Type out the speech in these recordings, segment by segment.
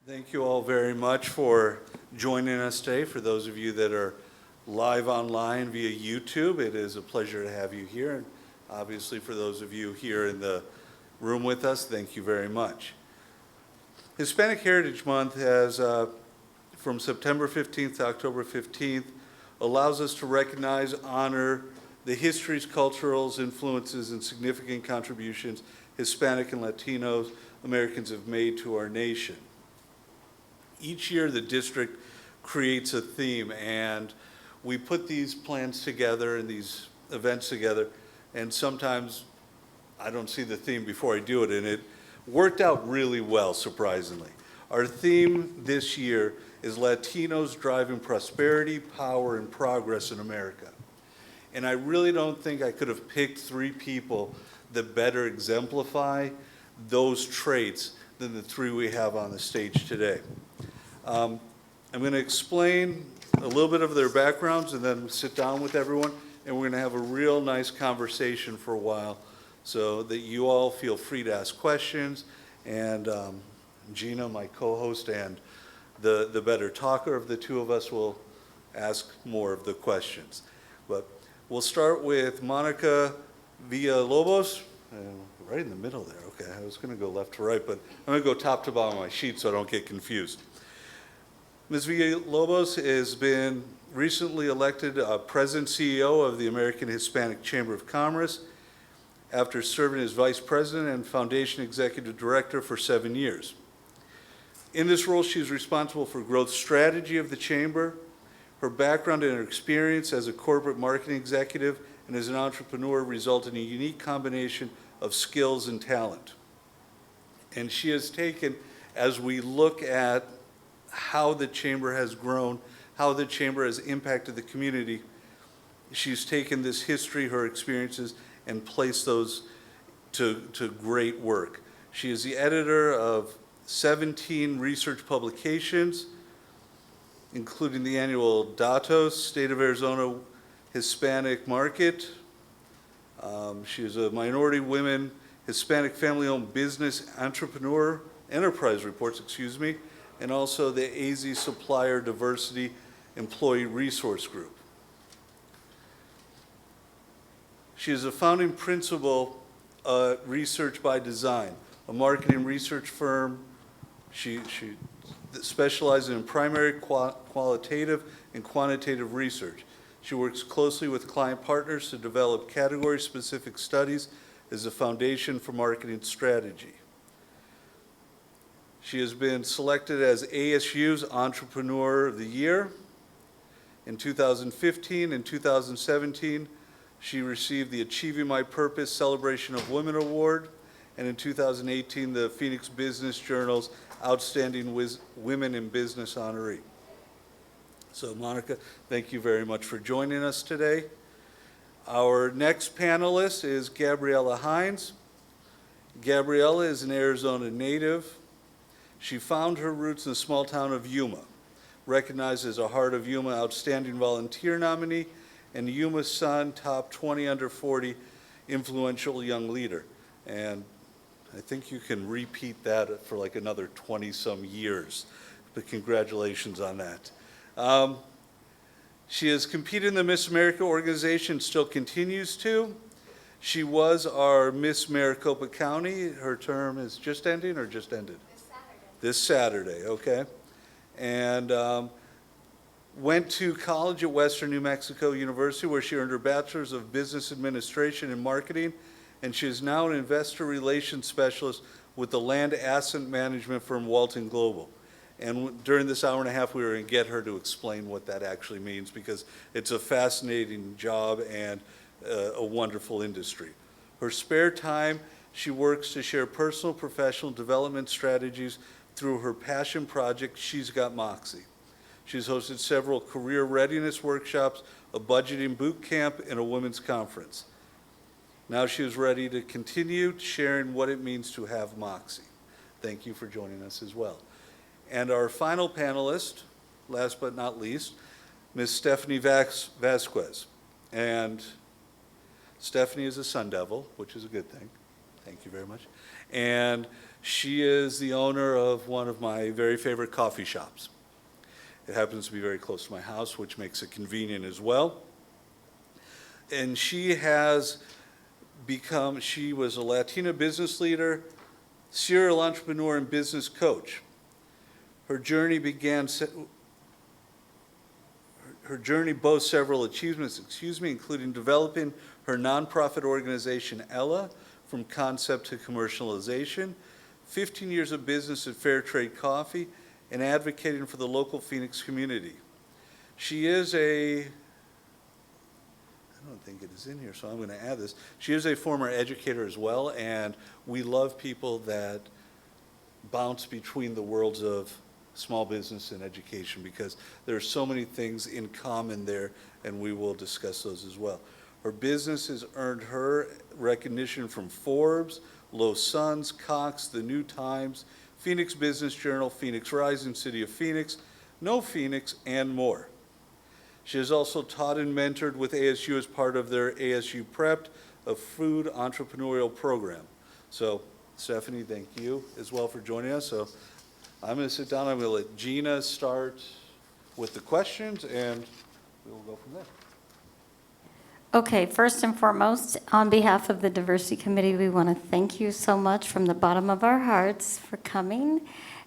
Thank you all very much for joining us today. For those of you that are live online via YouTube, it is a pleasure to have you here. And obviously for those of you here in the room with us, thank you very much. Hispanic Heritage Month has, from September 15th to October 15th, allows us to recognize, honor the histories, cultures, influences, and significant contributions Hispanic and Latino Americans have made to our nation. Each year the district creates a theme, and we put these plans together and these events together, and sometimes I don't see the theme before I do it, and it worked out really well, surprisingly. Our theme this year is Latinos driving prosperity, power, and progress in America. And I really don't think I could have picked three people that better exemplify those traits than the three we have on the stage today. I'm going to explain a little bit of their backgrounds and then sit down with everyone, and we're going to have a real nice conversation for a while so that you all feel free to ask questions, and Gina, my co-host and the better talker of the two of us, will ask more of the questions. But we'll start with Monica Villalobos, right in the middle there. Okay, I was going to go left to right, but I'm going to go top to bottom of my sheet so I don't get confused. Ms. Villalobos has been recently elected President CEO of the American Hispanic Chamber of Commerce after serving as Vice President and Foundation Executive Director for 7 years. In this role, she is responsible for growth strategy of the Chamber. Her background and her experience as a corporate marketing executive and as an entrepreneur result in a unique combination of skills and talent. And she has taken, as we look at how the Chamber has grown, how the Chamber has impacted the community, she's taken this history, her experiences, and placed those to great work. She is the editor of 17 research publications, including the annual Datos, State of Arizona Hispanic Market. She is a minority women, Hispanic family-owned business entrepreneur, enterprise reports, and also the AZ Supplier Diversity Employee Resource Group. She is a founding principal at Research by Design, a marketing research firm. She specializes in primary qualitative and quantitative research. She works closely with client partners to develop category-specific studies as a foundation for marketing strategy. She has been selected as ASU's Entrepreneur of the Year. In 2015 and 2017, she received the Achieving My Purpose Celebration of Women Award, and in 2018, the Phoenix Business Journal's Outstanding Women in Business honoree. So, Monica, thank you very much for joining us today. Our next panelist is Gabriella Hines. Gabriella is an Arizona native. She found her roots in the small town of Yuma, recognized as a Heart of Yuma Outstanding Volunteer nominee, and Yuma Sun Top 20 Under 40 Influential Young Leader. And I think you can repeat that for like another 20-some years, but congratulations on that. She has competed in the Miss America organization, still continues to. She was our Miss Maricopa County. Her term is just ending or just ended? This Saturday, okay. And went to college at Western New Mexico University, where she earned her Bachelor's of Business Administration and Marketing, and she is now an investor relations specialist with the land asset management firm Walton Global. And during this hour and a half, we were going to get her to explain what that actually means, because it's a fascinating job and a wonderful industry. Her spare time, she works to share personal, professional development strategies through her passion project, She's Got Moxie. She's hosted several career readiness workshops, a budgeting boot camp, and a women's conference. Now she is ready to continue sharing what it means to have Moxie. Thank you for joining us as well. And our final panelist, last but not least, Ms. Stephanie Vasquez. And Stephanie is a Sun Devil, which is a good thing. Thank you very much. And she is the owner of one of my very favorite coffee shops. It happens to be very close to my house, which makes it convenient as well. And she was a Latina business leader, serial entrepreneur, and business coach. Her journey boasts several achievements, including developing her nonprofit organization, Ella, from concept to commercialization, 15 years of business at Fair Trade Coffee, and advocating for the local Phoenix community. She is I don't think it is in here, so I'm going to add this. She is a former educator as well, and we love people that bounce between the worlds of small business and education, because there are so many things in common there, and we will discuss those as well. Her business has earned her recognition from Forbes, Los Suns, Cox, The New Times, Phoenix Business Journal, Phoenix Rising, City of Phoenix, No Phoenix, and more. She has also taught and mentored with ASU as part of their ASU Prepped, a food entrepreneurial program. So, Stephanie, thank you as well for joining us. So, I'm going to sit down. I'm going to let Gina start with the questions, and we will go from there. Okay, first and foremost, on behalf of the Diversity Committee, we want to thank you so much from the bottom of our hearts for coming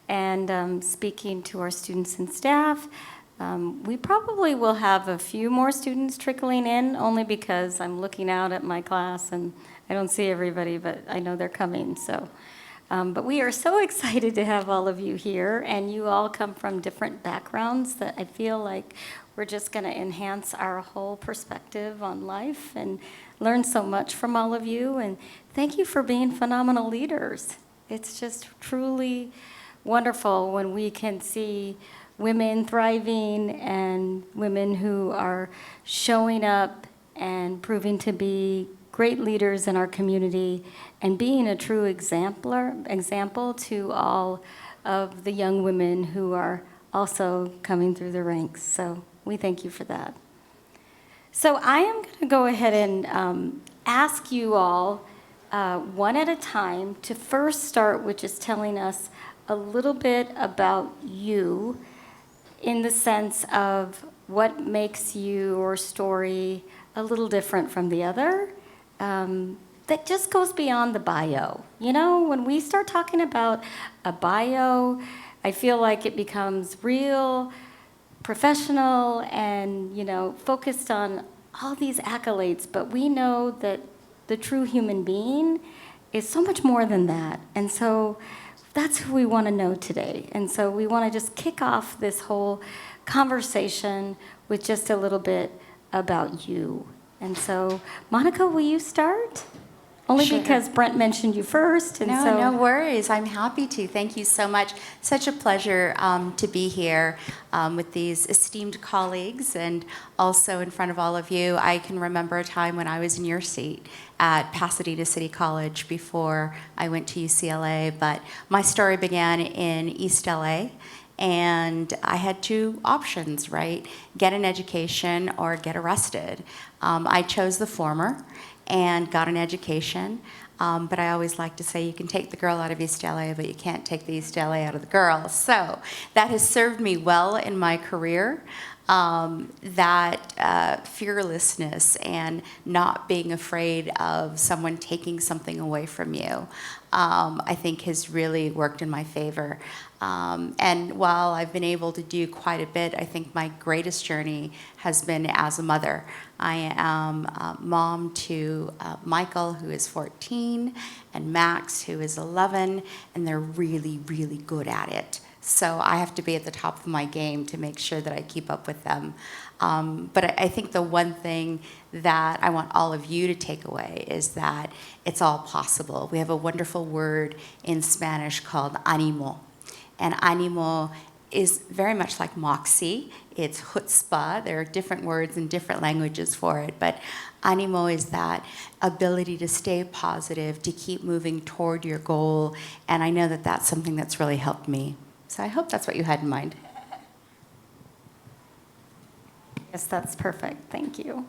and speaking to our students and staff. We probably will have a few more students trickling in, only because I'm looking out at my class and I don't see everybody, but I know they're coming. So, but we are so excited to have all of you here, and you all come from different backgrounds that I feel like we're just going to enhance our whole perspective on life and learn so much from all of you. And thank you for being phenomenal leaders. It's just truly wonderful when we can see women thriving and women who are showing up and proving to be great leaders in our community and being a true example to all of the young women who are also coming through the ranks. So we thank you for that. So I am going to go ahead and ask you all one at a time to first start with just telling us a little bit about you, in the sense of what makes your story a little different from the other. That just goes beyond the bio. You know, when we start talking about a bio, I feel like it becomes real, professional, and, you know, focused on all these accolades. But we know that the true human being is so much more than that. And so that's who we want to know today. And so we want to just kick off this whole conversation with just a little bit about you. And so, Monica, will you start? Only Sure. because Brent mentioned you first. And No worries. I'm happy to. Thank you so much. Such a pleasure to be here with these esteemed colleagues and also in front of all of you. I can remember a time when I was in your seat at Pasadena City College before I went to UCLA, but my story began in East LA. And I had two options, right? Get an education or get arrested. I chose the former and got an education. But I always like to say you can take the girl out of East LA, but you can't take the East LA out of the girl. So that has served me well in my career. That fearlessness and not being afraid of someone taking something away from you, I think has really worked in my favor. And while I've been able to do quite a bit, I think my greatest journey has been as a mother. I am mom to Michael, who is 14, and Max, who is 11, and they're really, really good at it. So I have to be at the top of my game to make sure that I keep up with them. But I think the one thing that I want all of you to take away is that it's all possible. We have a wonderful word in Spanish called ánimo. And ánimo is very much like moxie. It's chutzpah. There are different words and different languages for it. But ánimo is that ability to stay positive, to keep moving toward your goal. And I know that that's something that's really helped me. So I hope that's what you had in mind. yes, that's perfect. Thank you.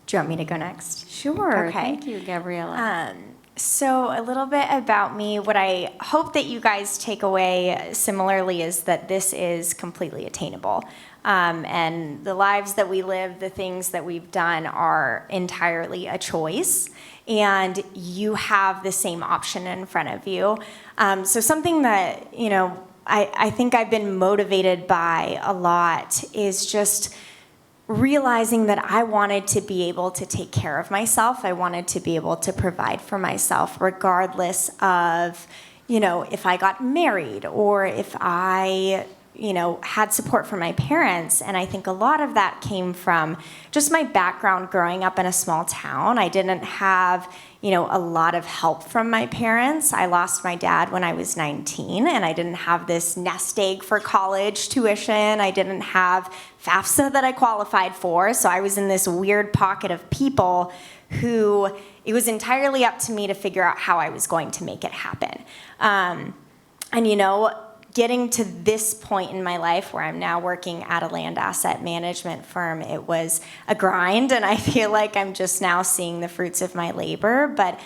Do you want me to go next? Sure. Okay. Thank you, Gabriella. So a little bit about me. What I hope that you guys take away similarly is that this is completely attainable. And the lives that we live, the things that we've done are entirely a choice. And you have the same option in front of you. So something that, I think I've been motivated by a lot is just realizing that I wanted to be able to take care of myself. I wanted to be able to provide for myself regardless of, if I got married or if I, had support from my parents. And I think a lot of that came from just my background growing up in a small town. I didn't have, a lot of help from my parents. I lost my dad when I was 19, and I didn't have this nest egg for college tuition. I didn't have FAFSA that I qualified for. So I was in this weird pocket of people who it was entirely up to me to figure out how I was going to make it happen. Getting to this point in my life where I'm now working at a land asset management firm, it was a grind, and I feel like I'm just now seeing the fruits of my labor. But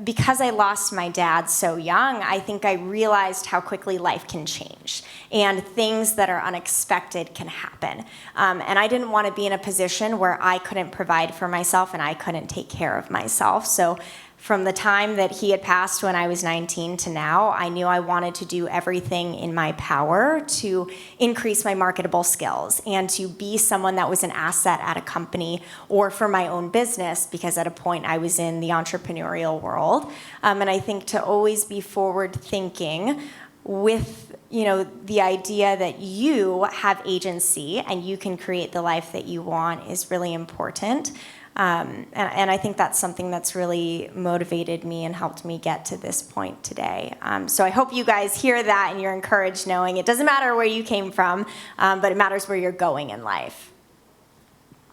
because I lost my dad so young, I think I realized how quickly life can change and things that are unexpected can happen. And I didn't want to be in a position where I couldn't provide for myself and I couldn't take care of myself. So from the time that he had passed when I was 19 to now, I knew I wanted to do everything in my power to increase my marketable skills and to be someone that was an asset at a company or for my own business, because at a point I was in the entrepreneurial world. And I think to always be forward thinking with the idea that you have agency and you can create the life that you want is really important. And I think that's something that's really motivated me and helped me get to this point today. So I hope you guys hear that and you're encouraged knowing it doesn't matter where you came from, but it matters where you're going in life.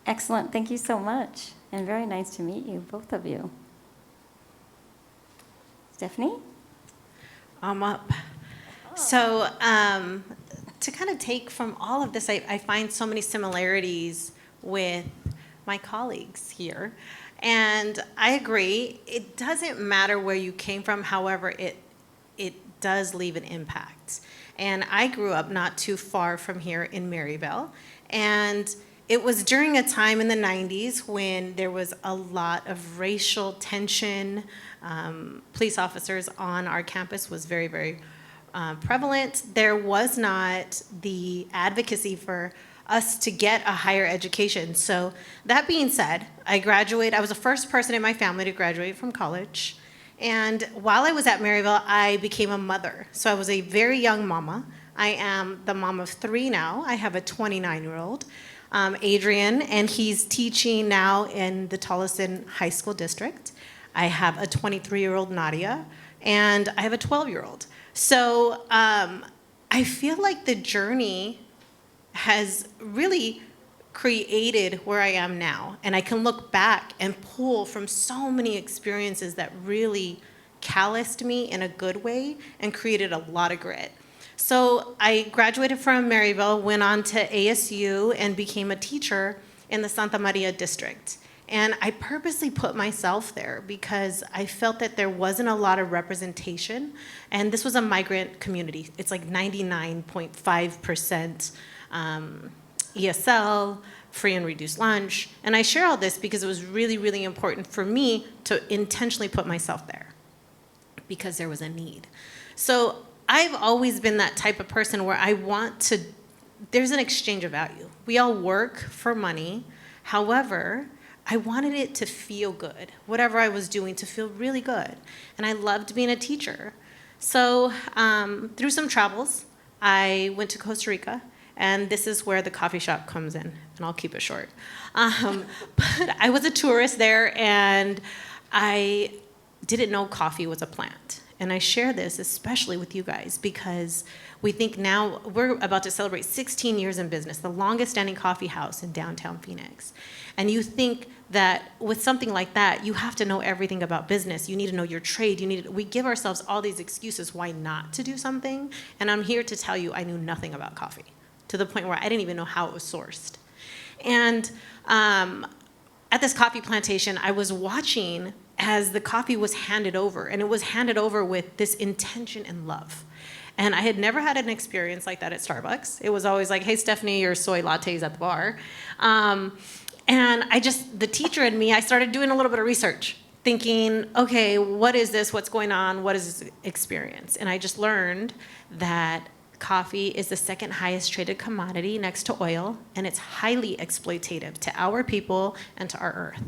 Excellent. Thank you so much. And very nice to meet you, both of you. Stephanie? I'm up. So to kind of take from all of this, I find so many similarities with my colleagues here. And I agree, it doesn't matter where you came from, however, it does leave an impact. And I grew up not too far from here in Maryville. And it was during a time in the 90s when there was a lot of racial tension. Police officers on our campus was very, very prevalent. There was not the advocacy for us to get a higher education. So that being said, I graduated. I was the first person in my family to graduate from college. And while I was at Maryville, I became a mother. So I was a very young mama. I am the mom of 3 now. I have a 29-year-old, Adrian, and he's teaching now in the Tolleson High School District. I have a 23-year-old, Nadia, and I have a 12-year-old. So I feel like the journey has really created where I am now. And I can look back and pull from so many experiences that really calloused me in a good way and created a lot of grit. So I graduated from Maryville, went on to ASU, and became a teacher in the Santa Maria district. And I purposely put myself there because I felt that there wasn't a lot of representation. And this was a migrant community. It's like 99.5% ESL, free and reduced lunch. And I share all this because it was really, really important for me to intentionally put myself there because there was a need. So I've always been that type of person where there's an exchange of value. We all work for money. However, I wanted it to feel good, whatever I was doing, to feel really good. And I loved being a teacher. So through some travels, I went to Costa Rica, and this is where the coffee shop comes in, and I'll keep it short. But I was a tourist there, and I didn't know coffee was a plant. And I share this especially with you guys because we think now we're about to celebrate 16 years in business, the longest standing coffee house in downtown Phoenix. And you think that with something like that, you have to know everything about business. You need to know your trade. We give ourselves all these excuses why not to do something. And I'm here to tell you I knew nothing about coffee, to the point where I didn't even know how it was sourced. And at this coffee plantation, I was watching as the coffee was handed over, and it was handed over with this intention and love. And I had never had an experience like that at Starbucks. It was always like, hey, Stephanie, your soy lattes at the bar. And the teacher and me, I started doing a little bit of research, thinking, okay, what is this? What's going on? What is this experience? And I just learned that coffee is the second highest traded commodity next to oil, and it's highly exploitative to our people and to our earth.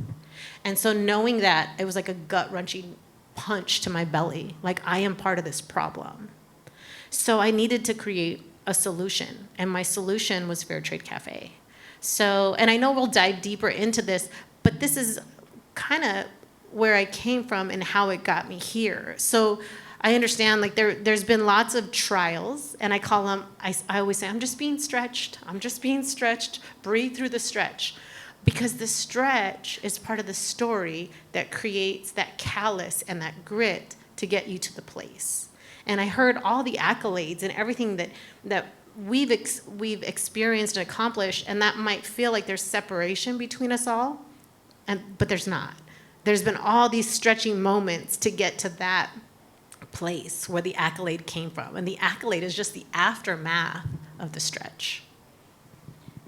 And so knowing that, it was like a gut-wrenching punch to my belly, like I am part of this problem. So I needed to create a solution, and my solution was Fair Trade Cafe. So, and I know we'll dive deeper into this, but this is kind of where I came from and how it got me here. So I understand, like, there's been lots of trials, and I call them, I always say, I'm just being stretched, breathe through the stretch. Because the stretch is part of the story that creates that callus and that grit to get you to the place. And I heard all the accolades and everything that we've experienced and accomplished, and that might feel like there's separation between us all, but there's not. There's been all these stretching moments to get to that place where the accolade came from. And the accolade is just the aftermath of the stretch.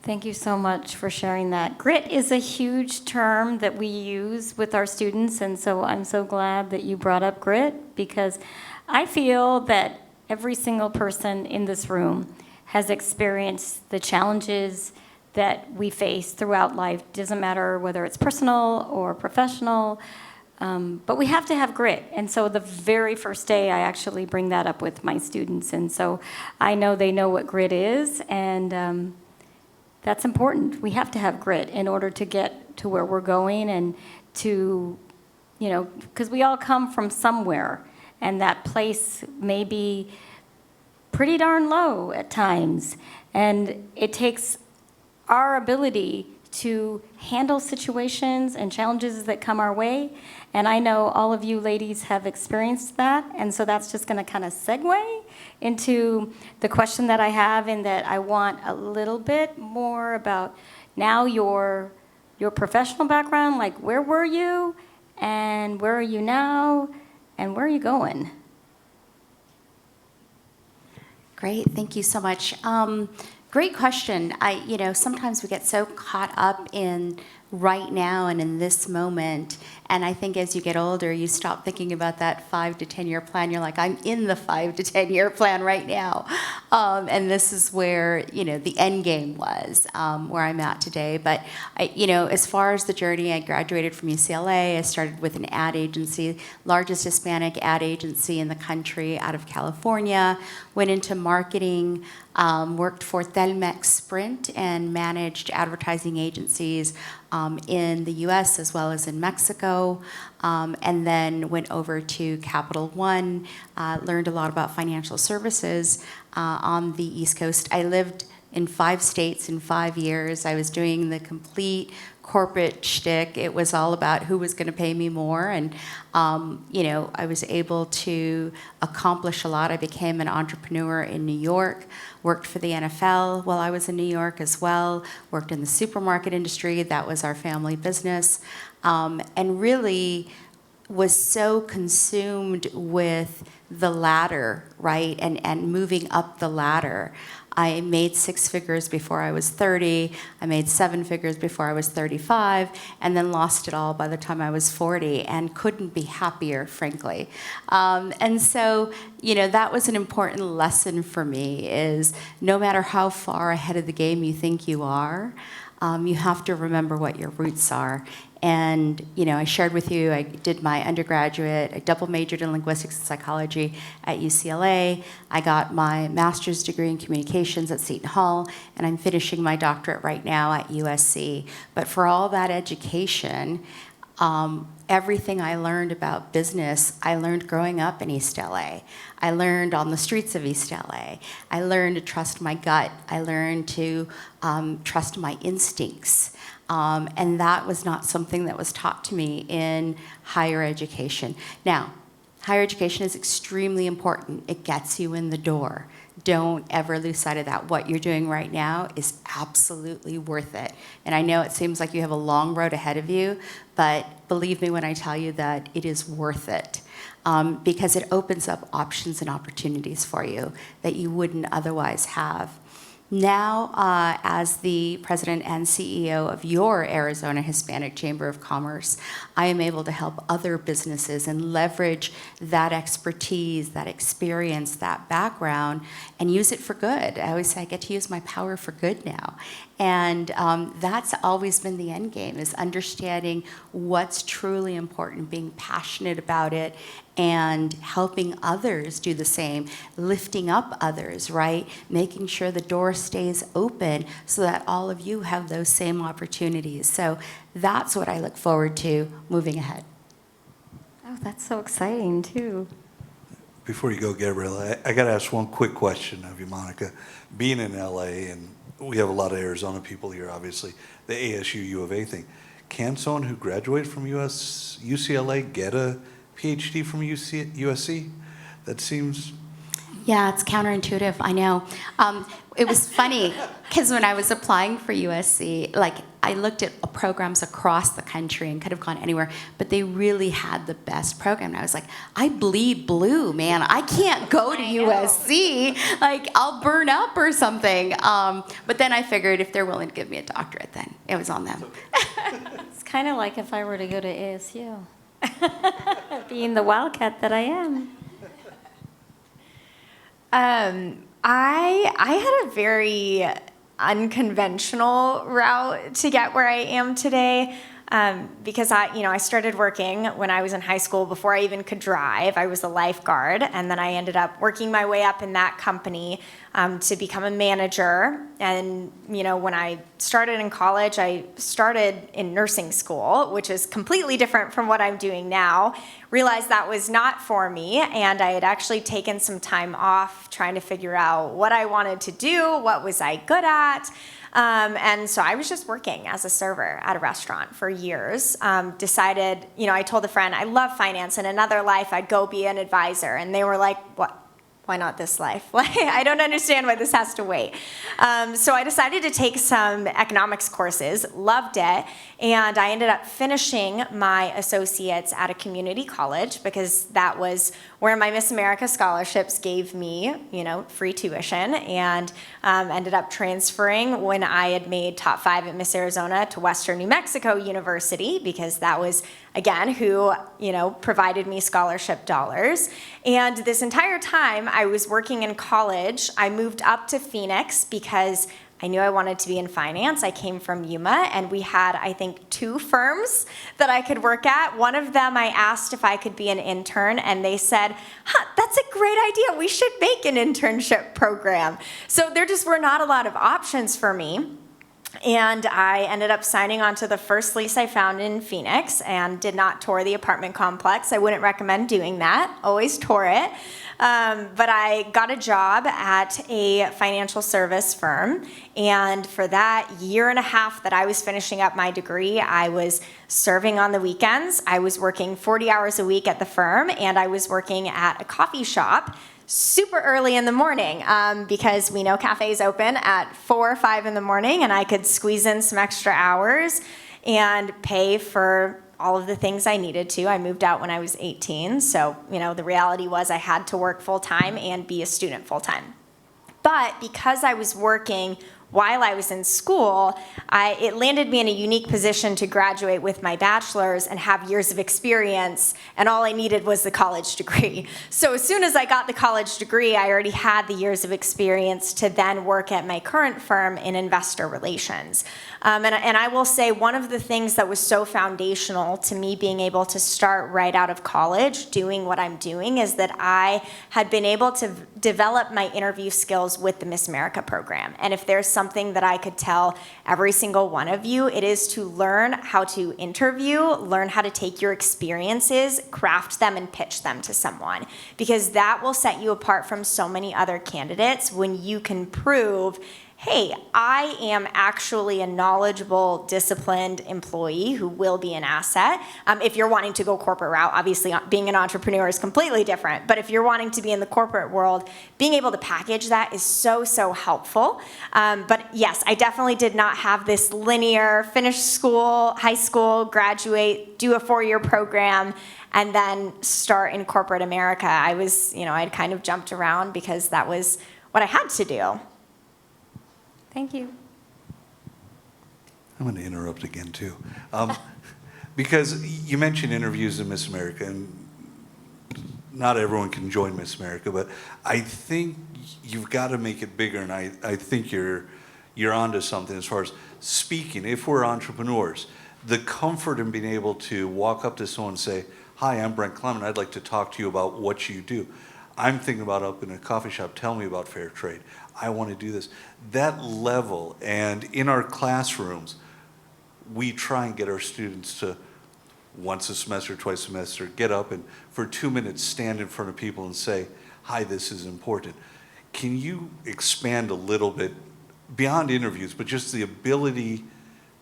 Thank you so much for sharing that. Grit is a huge term that we use with our students, and so I'm so glad that you brought up grit, because I feel that every single person in this room has experienced the challenges that we face throughout life. Doesn't matter whether it's personal or professional, but we have to have grit. And so the very first day, I actually bring that up with my students. And so I know they know what grit is, and that's important. We have to have grit in order to get to where we're going, and to, because we all come from somewhere, and that place may be pretty darn low at times. And it takes our ability to handle situations and challenges that come our way. And I know all of you ladies have experienced that. And so that's just going to kind of segue into the question that I have, in that I want a little bit more about now your professional background, like where were you and where are you now and where are you going? Great, thank you so much. Great question. Sometimes we get so caught up in right now and in this moment, and I think as you get older, you stop thinking about that 5 to 10 year plan. You're like, I'm in the 5 to 10 year plan right now, and this is where the end game was, where I'm at today. But as far as the journey, I graduated from UCLA. I started with an ad agency, largest Hispanic ad agency in the country, out of California. Went into marketing. Worked for Telmex Sprint and managed advertising agencies in the US as well as in Mexico, and then went over to Capital One, learned a lot about financial services on the East Coast. I lived in 5 states in 5 years. I was doing the complete corporate shtick. It was all about who was going to pay me more, and I was able to accomplish a lot. I became an entrepreneur in New York, worked for the NFL while I was in New York as well, worked in the supermarket industry. That was our family business, and really was so consumed with the ladder, right, and moving up the ladder. I made 6 figures before I was 30. I made 7 figures before I was 35, and then lost it all by the time I was 40, and couldn't be happier, frankly. And so, that was an important lesson for me, is no matter how far ahead of the game you think you are, you have to remember what your roots are. And, I shared with you, I did my undergraduate, I double majored in linguistics and psychology at UCLA. I got my master's degree in communications at Seton Hall, and I'm finishing my doctorate right now at USC. But for all that education, everything I learned about business, I learned growing up in East LA. I learned on the streets of East LA. I learned to trust my gut. I learned to trust my instincts. And that was not something that was taught to me in higher education. Now, higher education is extremely important. It gets you in the door. don't ever lose sight of that. What you're doing right now is absolutely worth it. And I know it seems like you have a long road ahead of you, but believe me when I tell you that it is worth it. Because it opens up options and opportunities for you that you wouldn't otherwise have. Now, as the president and CEO of your Arizona Hispanic Chamber of Commerce, I am able to help other businesses and leverage that expertise, that experience, that background, and use it for good. I always say I get to use my power for good now. And that's always been the end game, is understanding what's truly important, being passionate about it, and helping others do the same, lifting up others, right? Making sure the door stays open so that all of you have those same opportunities. So that's what I look forward to moving ahead. Oh, that's so exciting, too. Before you go, Gabriella, I got to ask one quick question of you, Monica. Being in LA, and we have a lot of Arizona people here, obviously, the ASU U of A thing. Can someone who graduated from UCLA get a PhD from USC? That seems... Yeah, it's counterintuitive, I know. It was funny, because when I was applying for USC, like, I looked at programs across the country and could have gone anywhere, but they really had the best program. And I was like, I bleed blue, man. I can't go to USC. Like, I'll burn up or something. But then I figured if they're willing to give me a doctorate, then it was on them. It's kind of like if I were to go to ASU, being the wildcat that I am. I had a very unconventional route to get where I am today. Because I started working when I was in high school before I even could drive. I was a lifeguard, and then I ended up working my way up in that company to become a manager. And when I started in college, I started in nursing school, which is completely different from what I'm doing now. Realized that was not for me, and I had actually taken some time off trying to figure out what I wanted to do, what was I good at. And so I was just working as a server at a restaurant for years. Decided, I told a friend, I love finance. In another life, I'd go be an advisor. And they were like, what? Why not this life? Like, I don't understand why this has to wait. So I decided to take some economics courses, loved it, and I ended up finishing my associates at a community college because that was where my Miss America scholarships gave me, free tuition, and ended up transferring when I had made top 5 at Miss Arizona to Western New Mexico University because that was, again, who, provided me scholarship dollars. And this entire time I was working in college, I moved up to Phoenix because I knew I wanted to be in finance. I came from Yuma, and we had, I think, 2 firms that I could work at. One of them I asked if I could be an intern, and they said, that's a great idea. We should make an internship program. So there just were not a lot of options for me. And I ended up signing on to the first lease I found in Phoenix and did not tour the apartment complex. I wouldn't recommend doing that. Always tour it. But I got a job at a financial service firm. And for that year and a half that I was finishing up my degree, I was serving on the weekends. I was working 40 hours a week at the firm, and I was working at a coffee shop super early in the morning because we know cafes open at 4 or 5 in the morning, and I could squeeze in some extra hours and pay for all of the things I needed to. I moved out when I was 18, so the reality was I had to work full-time and be a student full-time. But because I was working while I was in school, it landed me in a unique position to graduate with my bachelor's and have years of experience, and all I needed was the college degree. So as soon as I got the college degree, I already had the years of experience to then work at my current firm in investor relations. And I will say one of the things that was so foundational to me being able to start right out of college doing what I'm doing is that I had been able to develop my interview skills with the Miss America program. And if there's something that I could tell every single one of you, it is to learn how to interview, learn how to take your experiences, craft them, and pitch them to someone. Because that will set you apart from so many other candidates when you can prove hey, I am actually a knowledgeable, disciplined employee who will be an asset. If you're wanting to go corporate route, obviously being an entrepreneur is completely different. But if you're wanting to be in the corporate world, being able to package that is so, so helpful. But yes, I definitely did not have this linear finish school, high school, graduate, do a 4-year program, and then start in corporate America. I was, I'd kind of jumped around because that was what I had to do. Thank you. I'm going to interrupt again, too. Because you mentioned interviews in Miss America, and not everyone can join Miss America, but I think you've got to make it bigger, and I think you're onto something as far as speaking. If we're entrepreneurs, the comfort in being able to walk up to someone and say, hi, I'm Brent Clement. I'd like to talk to you about what you do. I'm thinking about up in a coffee shop. Tell me about fair trade. I want to do this. That level, and in our classrooms, we try and get our students to once a semester, twice a semester, get up and for 2 minutes stand in front of people and say, hi, this is important. Can you expand a little bit beyond interviews, but just the ability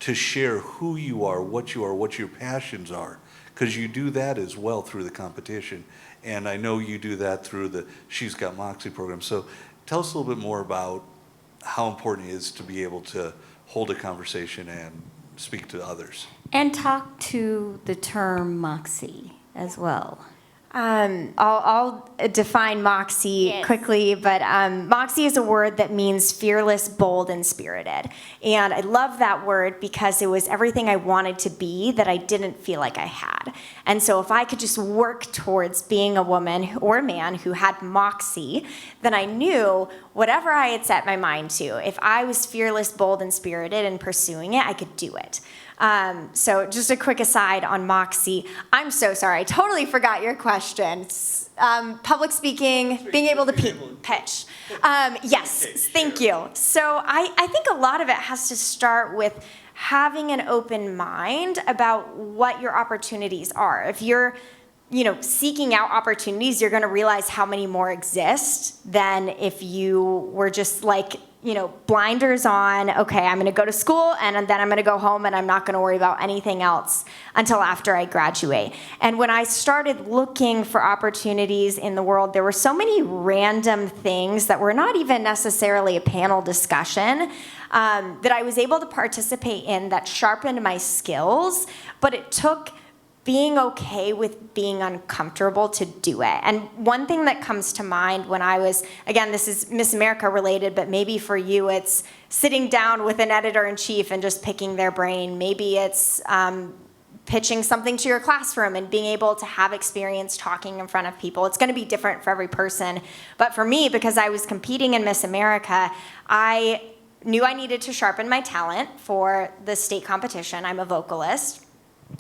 to share who you are, what your passions are? Because you do that as well through the competition. And I know you do that through the She's Got Moxie program. So tell us a little bit more about how important it is to be able to hold a conversation and speak to others. And talk to the term Moxie as well. I'll define Moxie quickly, but Moxie is a word that means fearless, bold, and spirited. And I love that word because it was everything I wanted to be that I didn't feel like I had. And so if I could just work towards being a woman or a man who had Moxie, then I knew whatever I had set my mind to, if I was fearless, bold, and spirited in pursuing it, I could do it. So just a quick aside on Moxie. I'm so sorry. I totally forgot your question. Public speaking, being able to pitch. Yes, thank you. So I think a lot of it has to start with having an open mind about what your opportunities are. If you're seeking out opportunities, you're going to realize how many more exist than if you were just blinders on, okay, I'm going to go to school and then I'm going to go home and I'm not going to worry about anything else until after I graduate. And when I started looking for opportunities in the world, there were so many random things that were not even necessarily a panel discussion that I was able to participate in that sharpened my skills, but it took being okay with being uncomfortable to do it. And one thing that comes to mind when I was, again, this is Miss America related, but maybe for you it's sitting down with an editor-in-chief and just picking their brain. Maybe it's pitching something to your classroom and being able to have experience talking in front of people. It's going to be different for every person. But for me, because I was competing in Miss America, I knew I needed to sharpen my talent for the state competition. I'm a vocalist.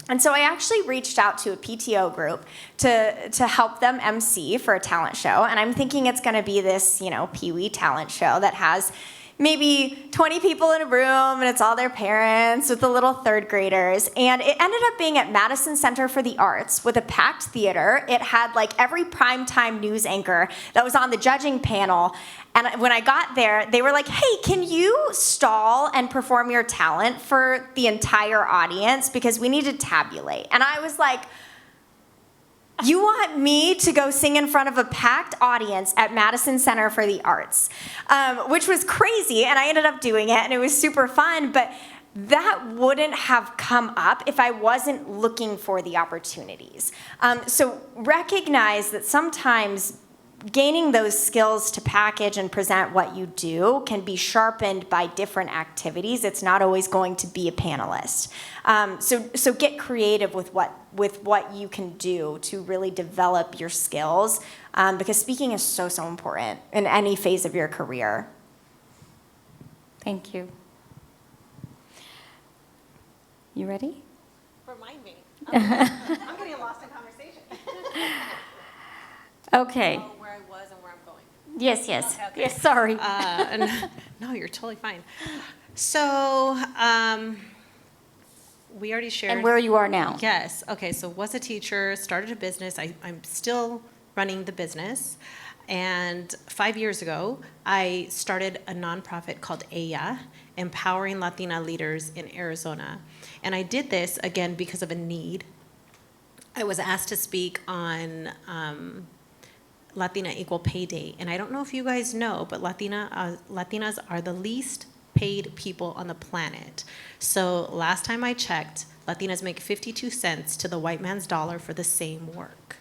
And so I actually reached out to a PTO group to help them MC for a talent show. And I'm thinking it's going to be this, Pee-wee talent show that has maybe 20 people in a room, and it's all their parents with the little third graders. And it ended up being at Madison Center for the Arts with a packed theater. It had every primetime news anchor that was on the judging panel. And when I got there, they were like, hey, can you stall and perform your talent for the entire audience? Because we need to tabulate. And I was like, you want me to go sing in front of a packed audience at Madison Center for the Arts, which was crazy, and I ended up doing it, and it was super fun, but that wouldn't have come up if I wasn't looking for the opportunities. So recognize that sometimes gaining those skills to package and present what you do can be sharpened by different activities. It's not always going to be a panelist. So get creative with what you can do to really develop your skills, because speaking is so, so important in any phase of your career. Thank you. You ready? Remind me. I'm getting lost in conversation. Okay. Oh, where I was and where I'm going. Yes. Okay. Yes, sorry. No, you're totally fine. So, we already shared. And where you are now. Yes. Okay. So, was a teacher, started a business. I'm still running the business. And 5 years ago, I started a nonprofit called EYA, Empowering Latina Leaders in Arizona. And I did this, again, because of a need. I was asked to speak on Latina Equal Pay Day. And I don't know if you guys know, but Latinas are the least paid people on the planet. So last time I checked, Latinas make 52 cents to the white man's dollar for the same work.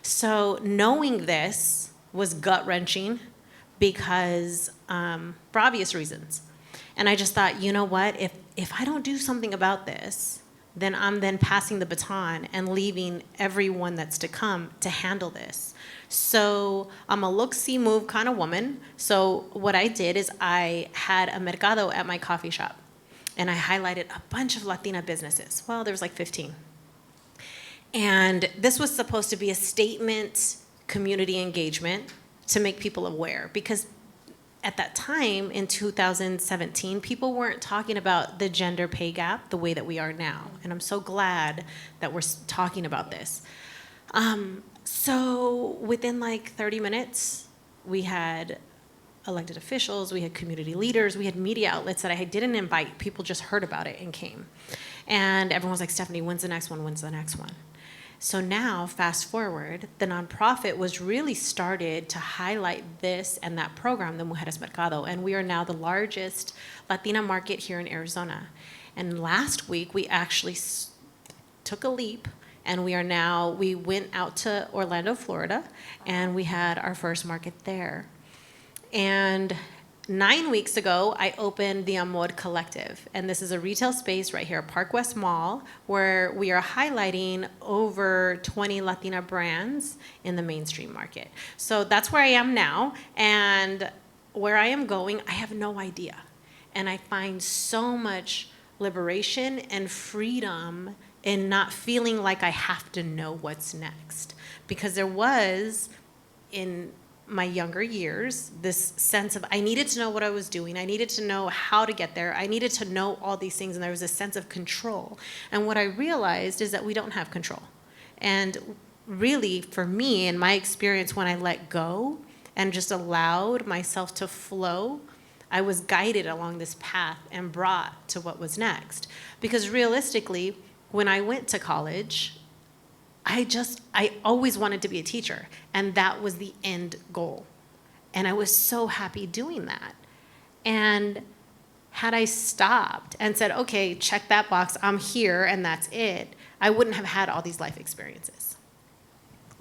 So knowing this was gut-wrenching because, for obvious reasons. And I just thought, you know what, if I don't do something about this, then I'm then passing the baton and leaving everyone that's to come to handle this. So I'm a look-see move kind of woman. So what I did is I had a mercado at my coffee shop. And I highlighted a bunch of Latina businesses. Well, there was like 15. And this was supposed to be a statement community engagement to make people aware. Because at that time, in 2017, people weren't talking about the gender pay gap the way that we are now. And I'm so glad that we're talking about this. So within like 30 minutes, we had elected officials, we had community leaders, we had media outlets that I didn't invite. People just heard about it and came. And everyone was like, Stephanie, when's the next one? When's the next one? So now, fast forward, the nonprofit was really started to highlight this and that program, the Mujeres Mercado, and we are now the largest Latina market here in Arizona. And last week, we actually took a leap, and we went out to Orlando, Florida, and we had our first market there. And 9 weeks ago, I opened the Amor Collective, and this is a retail space right here at Park West Mall, where we are highlighting over 20 Latina brands in the mainstream market. So that's where I am now, and where I am going, I have no idea. And I find so much liberation and freedom in not feeling like I have to know what's next. Because there was, in my younger years, this sense of I needed to know what I was doing. I needed to know how to get there. I needed to know all these things, and there was a sense of control. And what I realized is that we don't have control. And really, for me, in my experience, when I let go and just allowed myself to flow, I was guided along this path and brought to what was next. Because realistically, when I went to college, I always wanted to be a teacher, and that was the end goal. And I was so happy doing that. And had I stopped and said, okay, check that box, I'm here, and that's it, I wouldn't have had all these life experiences.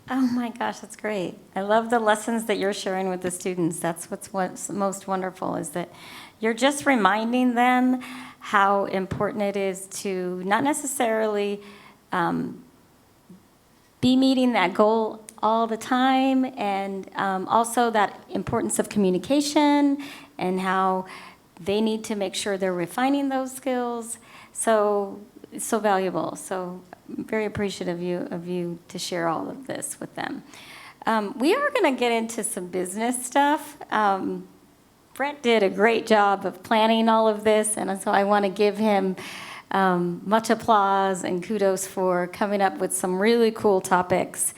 Oh my gosh, that's great. I love the lessons that you're sharing with the students. That's what's most wonderful, is that you're just reminding them how important it is to not necessarily be meeting that goal all the time, and also that importance of communication and how they need to make sure they're refining those skills. So it's so valuable. So I'm very appreciative of you to share all of this with them. We are going to get into some business stuff. Brent did a great job of planning all of this, and so I want to give him much applause and kudos for coming up with some really cool topics.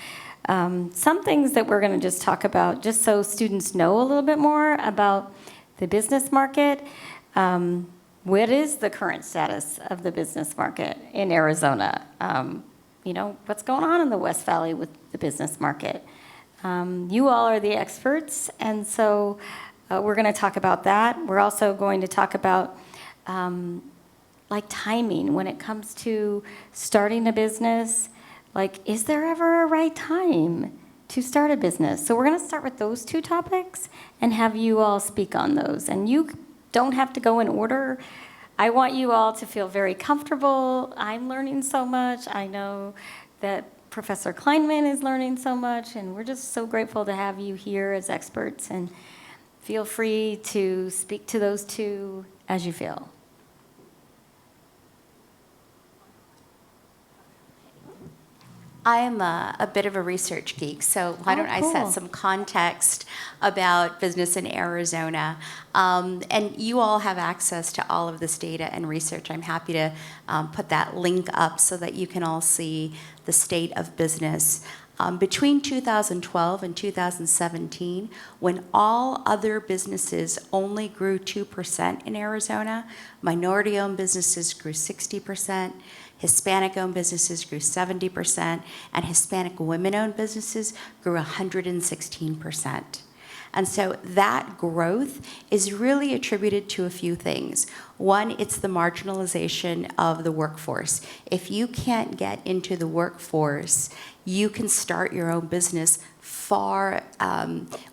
Some things that we're going to just talk about, just so students know a little bit more about the business market. What is the current status of the business market in Arizona? What's going on in the West Valley with the business market? You all are the experts, and so we're going to talk about that. We're also going to talk about like timing when it comes to starting a business. Like, is there ever a right time to start a business? So we're going to start with those two topics and have you all speak on those. And you don't have to go in order. I want you all to feel very comfortable. I'm learning so much. I know that Professor Kleinman is learning so much, and we're just so grateful to have you here as experts. And feel free to speak to those two as you feel. I am a bit of a research geek, so why don't I set cool. some context about business in Arizona? And you all have access to all of this data and research. I'm happy to put that link up so that you can all see the state of business. Between 2012 and 2017, when all other businesses only grew 2% in Arizona, minority-owned businesses grew 60%, Hispanic-owned businesses grew 70%, and Hispanic women-owned businesses grew 116%. And so that growth is really attributed to a few things. One, it's the marginalization of the workforce. If you can't get into the workforce, you can start your own business far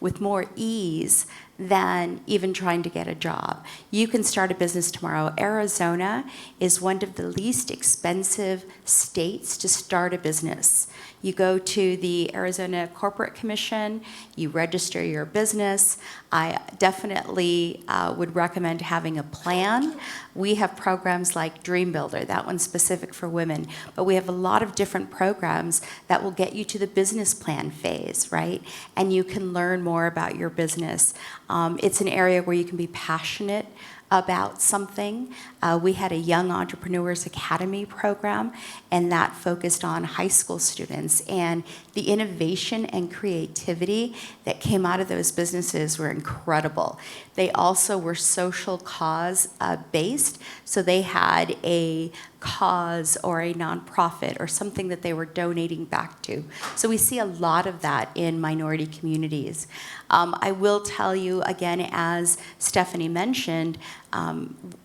with more ease than even trying to get a job. You can start a business tomorrow. Arizona is one of the least expensive states to start a business. You go to the Arizona Corporate Commission, you register your business. I definitely would recommend having a plan. We have programs like Dream Builder, that one's specific for women, but we have a lot of different programs that will get you to the business plan phase, right? And you can learn more about your business. It's an area where you can be passionate about something. We had a Young Entrepreneurs Academy program, and that focused on high school students. And the innovation and creativity that came out of those businesses were incredible. They also were social cause based, so they had a cause or a nonprofit or something that they were donating back to. So we see a lot of that in minority communities. I will tell you again, as Stephanie mentioned,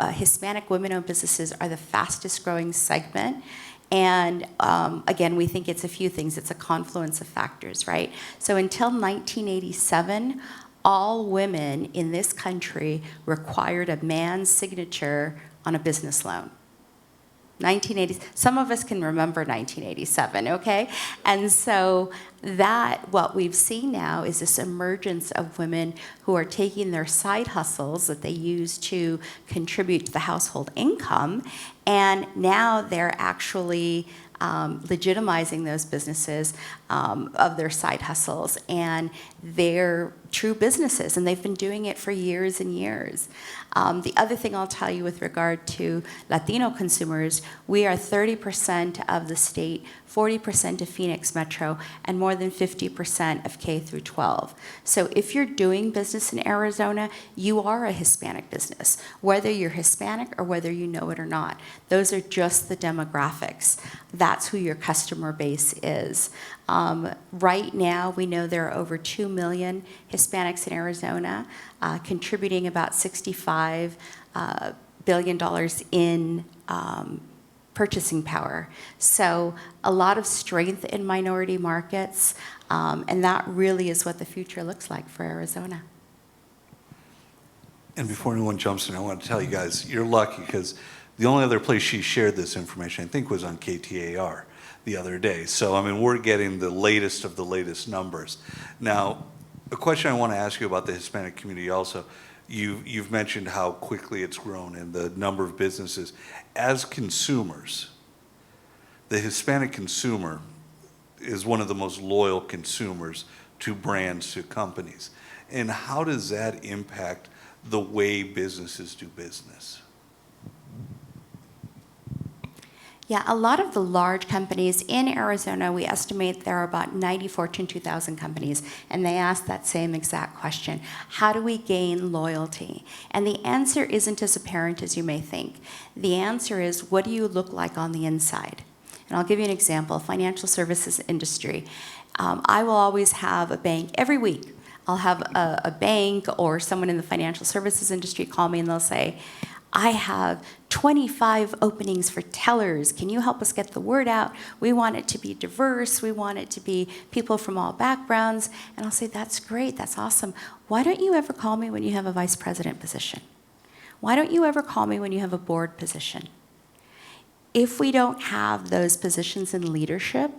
Hispanic women-owned businesses are the fastest growing segment. And again, we think it's a few things. It's a confluence of factors, right? So until 1987, all women in this country required a man's signature on a business loan. 1980, some of us can remember 1987, okay? And so what we've seen now is this emergence of women who are taking their side hustles that they use to contribute to the household income, and now they're actually legitimizing those businesses of their side hustles, and they're true businesses, and they've been doing it for years and years. The other thing I'll tell you with regard to Latino consumers, we are 30% of the state, 40% of Phoenix Metro, and more than 50% of K through 12. So if you're doing business in Arizona, you are a Hispanic business, whether you're Hispanic or whether you know it or not. Those are just the demographics. That's who your customer base is. Right now, we know there are over 2 million Hispanics in Arizona, contributing about $65 billion in purchasing power. So a lot of strength in minority markets, and that really is what the future looks like for Arizona. And before anyone jumps in, I want to tell you guys, you're lucky because the only other place she shared this information, I think, was on KTAR the other day. So, I mean, we're getting the latest of the latest numbers. Now, a question I want to ask you about the Hispanic community also, you've mentioned how quickly it's grown and the number of businesses. As consumers, the Hispanic consumer is one of the most loyal consumers to brands, to companies. And how does that impact the way businesses do business? Yeah, a lot of the large companies in Arizona, we estimate there are about 90 Fortune 2000 companies, and they ask that same exact question. How do we gain loyalty? And the answer isn't as apparent as you may think. The answer is, what do you look like on the inside? And I'll give you an example, financial services industry. I will always have a bank every week. I'll have a bank or someone in the financial services industry call me and they'll say, I have 25 openings for tellers. Can you help us get the word out? We want it to be diverse. We want it to be people from all backgrounds. And I'll say, that's great. That's awesome. Why don't you ever call me when you have a vice president position? Why don't you ever call me when you have a board position? If we don't have those positions in leadership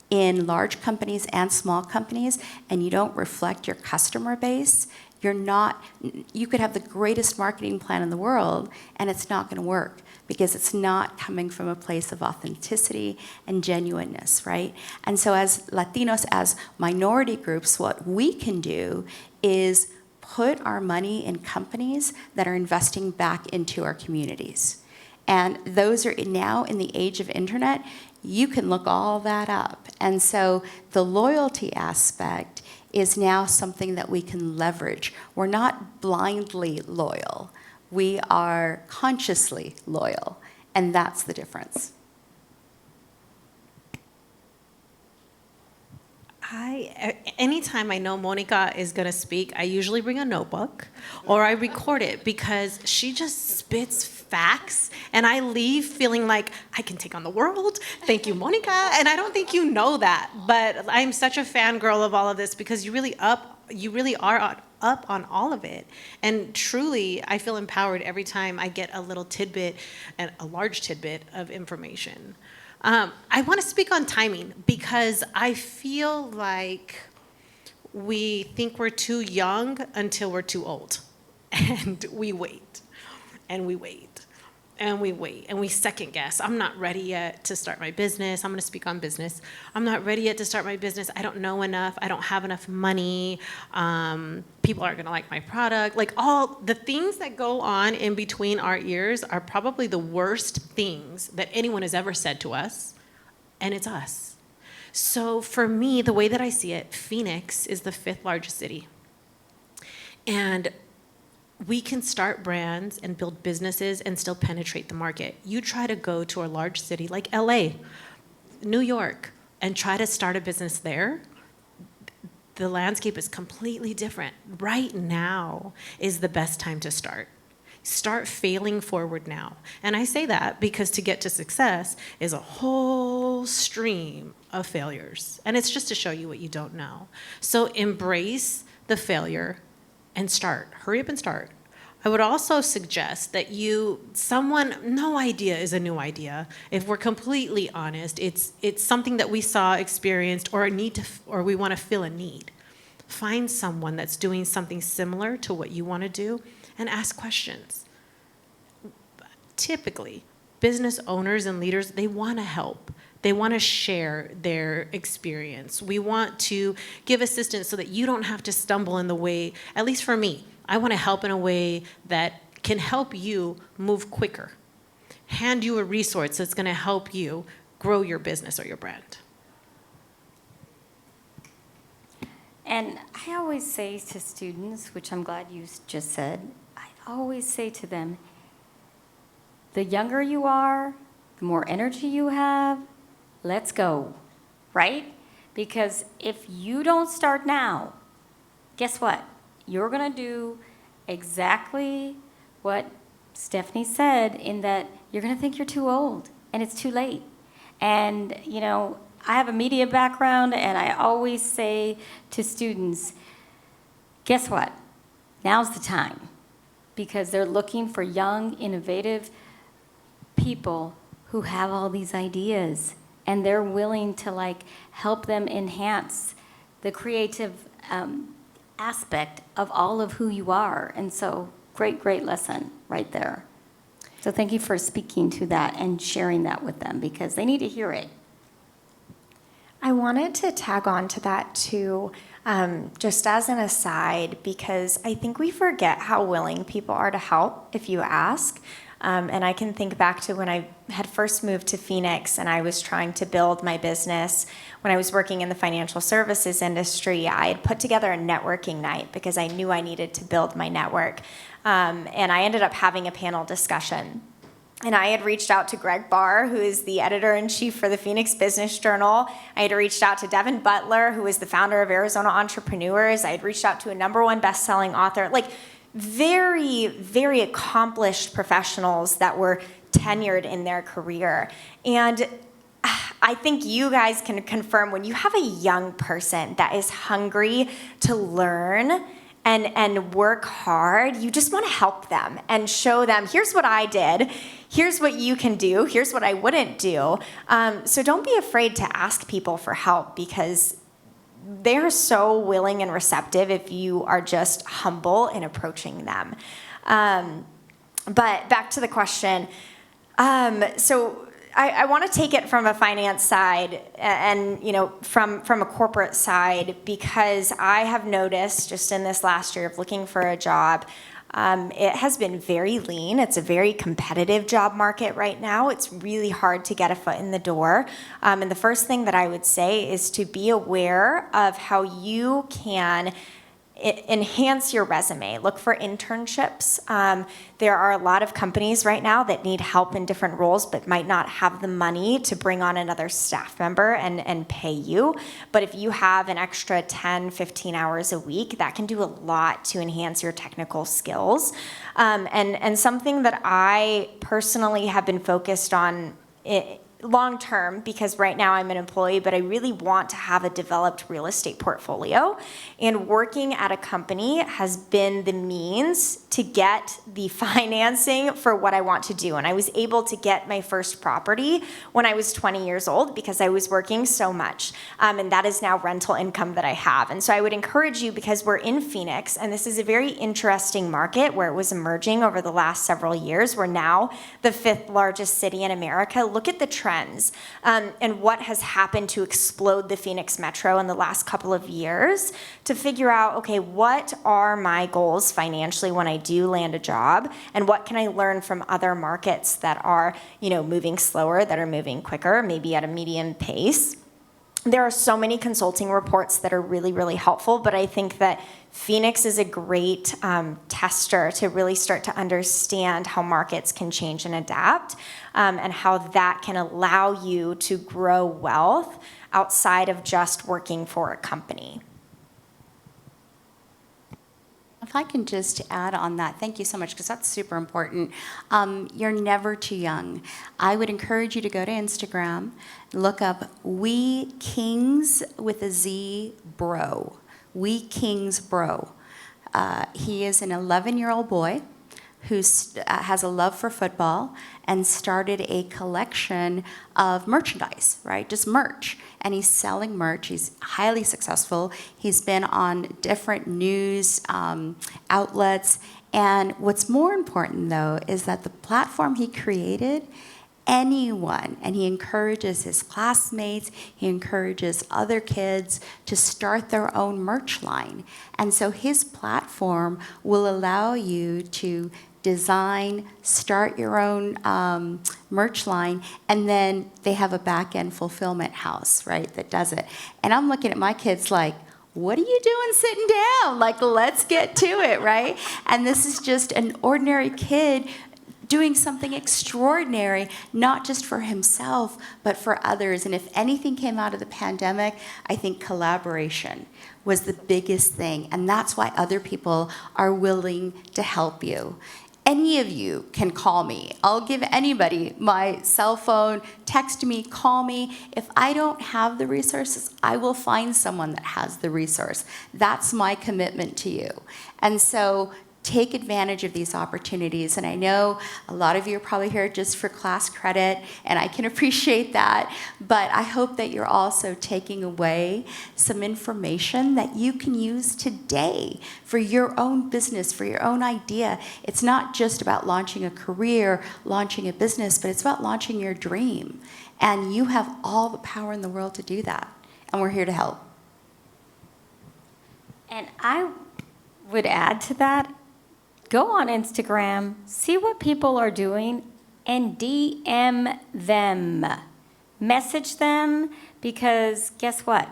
in large companies and small companies, and you don't reflect your customer base, you could have the greatest marketing plan in the world, and it's not going to work because it's not coming from a place of authenticity and genuineness, right? And so as Latinos, as minority groups, what we can do is put our money in companies that are investing back into our communities. And those are now in the age of internet, you can look all that up. And so the loyalty aspect is now something that we can leverage. We're not blindly loyal. We are consciously loyal, and that's the difference. Anytime I know Monica is going to speak, I usually bring a notebook or I record it because she just spits facts and I leave feeling like I can take on the world. Thank you, Monica. And I don't think you know that, but I'm such a fangirl of all of this because you really are up on all of it. And truly, I feel empowered every time I get a little tidbit and a large tidbit of information. I want to speak on timing because I feel like we think we're too young until we're too old. And we wait, and we wait, and we wait, and we second guess. I'm not ready yet to start my business. I'm going to speak on business. I'm not ready yet to start my business. I don't know enough. I don't have enough money. People aren't going to like my product. Like all the things that go on in between our ears are probably the worst things that anyone has ever said to us, and it's us. So for me, the way that I see it, Phoenix is the 5th largest city. And we can start brands and build businesses and still penetrate the market. You try to go to a large city like LA, New York, and try to start a business there, the landscape is completely different. Right now is the best time to start. Start failing forward now. And I say that because to get to success is a whole stream of failures. And it's just to show you what you don't know. So embrace the failure and start. Hurry up and start. I would also suggest that no idea is a new idea. If we're completely honest, it's something that we saw, experienced, or we want to fill a need. Find someone that's doing something similar to what you want to do and ask questions. Typically, business owners and leaders, they want to help. They want to share their experience. We want to give assistance so that you don't have to stumble in the way, at least for me. I want to help in a way that can help you move quicker. Hand you a resource that's going to help you grow your business or your brand. And I always say to students, which I'm glad you just said, I always say to them, the younger you are, the more energy you have, let's go, right? Because if you don't start now, guess what? You're going to do exactly what Stephanie said, in that you're going to think you're too old and it's too late. And, I have a media background, and I always say to students, guess what? Now's the time, because they're looking for young, innovative people who have all these ideas, and they're willing to help them enhance the creative aspect of all of who you are. And so great lesson right there. So thank you for speaking to that and sharing that with them, because they need to hear it. I wanted to tag on to that too, just as an aside, because I think we forget how willing people are to help if you ask. And I can think back to when I had first moved to Phoenix and I was trying to build my business. When I was working in the financial services industry, I had put together a networking night because I knew I needed to build my network. And I ended up having a panel discussion. And I had reached out to Greg Barr, who is the editor-in-chief for the Phoenix Business Journal. I had reached out to Devin Butler, who is the founder of Arizona Entrepreneurs. I had reached out to a #1 best-selling author. Very, very accomplished professionals that were tenured in their career. And I think you guys can confirm, when you have a young person that is hungry to learn and work hard, you just want to help them and show them, here's what I did, here's what you can do, here's what I wouldn't do. So don't be afraid to ask people for help, because they're so willing and receptive if you are just humble in approaching them. But back to the question, So I want to take it from a finance side and, from a corporate side, because I have noticed just in this last year of looking for a job, it has been very lean. It's a very competitive job market right now. It's really hard to get a foot in the door. And the first thing that I would say is to be aware of how you can enhance your resume. Look for internships. There are a lot of companies right now that need help in different roles but might not have the money to bring on another staff member and pay you. But if you have an extra 10, 15 hours a week, that can do a lot to enhance your technical skills. And something that I personally have been focused on long term, because right now I'm an employee, but I really want to have a developed real estate portfolio. And working at a company has been the means to get the financing for what I want to do. And I was able to get my first property when I was 20 years old because I was working so much. And that is now rental income that I have. And so I would encourage you, because we're in Phoenix, and this is a very interesting market where it was emerging over the last several years. We're now the 5th largest city in America. Look at the trends and what has happened to explode the Phoenix metro in the last couple of years to figure out, okay, what are my goals financially when I do land a job, and what can I learn from other markets that are, moving slower, that are moving quicker, maybe at a medium pace. There are so many consulting reports that are really, really helpful, but I think that Phoenix is a great tester to really start to understand how markets can change and adapt, and how that can allow you to grow wealth outside of just working for a company. If I can just add on that, thank you so much, because that's super important. You're never too young. I would encourage you to go to Instagram, look up We Kings with a Z Bro. We Kings Bro. He is an 11-year-old boy who has a love for football and started a collection of merchandise, right? Just merch. And he's selling merch. He's highly successful. He's been on different news outlets. And what's more important, though, is that the platform he created, anyone, and he encourages his classmates, he encourages other kids to start their own merch line. And so his platform will allow you to design, start your own merch line, and then they have a back-end fulfillment house, right, that does it. And I'm looking at my kids like, what are you doing sitting down? Like, let's get to it, right? And this is just an ordinary kid doing something extraordinary, not just for himself, but for others. And if anything came out of the pandemic, I think collaboration was the biggest thing. And that's why other people are willing to help you. Any of you can call me. I'll give anybody my cell phone, text me, call me. If I don't have the resources, I will find someone that has the resource. That's my commitment to you. And so take advantage of these opportunities. And I know a lot of you are probably here just for class credit, and I can appreciate that. But I hope that you're also taking away some information that you can use today for your own business, for your own idea. It's not just about launching a career, launching a business, but it's about launching your dream. And you have all the power in the world to do that. And we're here to help. And I would add to that, go on Instagram, see what people are doing, and DM them. Message them, because guess what?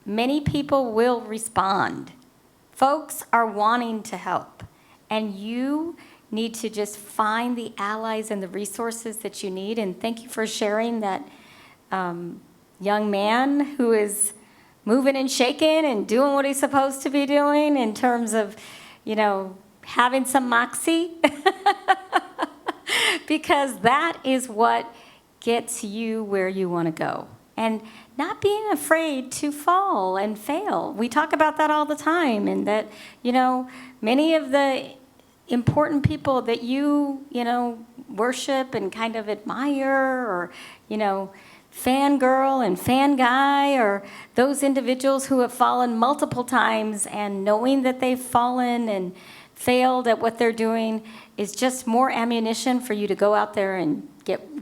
Many people will respond. Folks are wanting to help, and you need to just find the allies and the resources that you need. And thank you for sharing that young man who is moving and shaking and doing what he's supposed to be doing in terms of, having some moxie, because that is what gets you where you want to go. And not being afraid to fall and fail. We talk about that all the time, and that, many of the important people that you worship and kind of admire, or, fangirl and fan guy, or those individuals who have fallen multiple times, and knowing that they've fallen and failed at what they're doing is just more ammunition for you to go out there and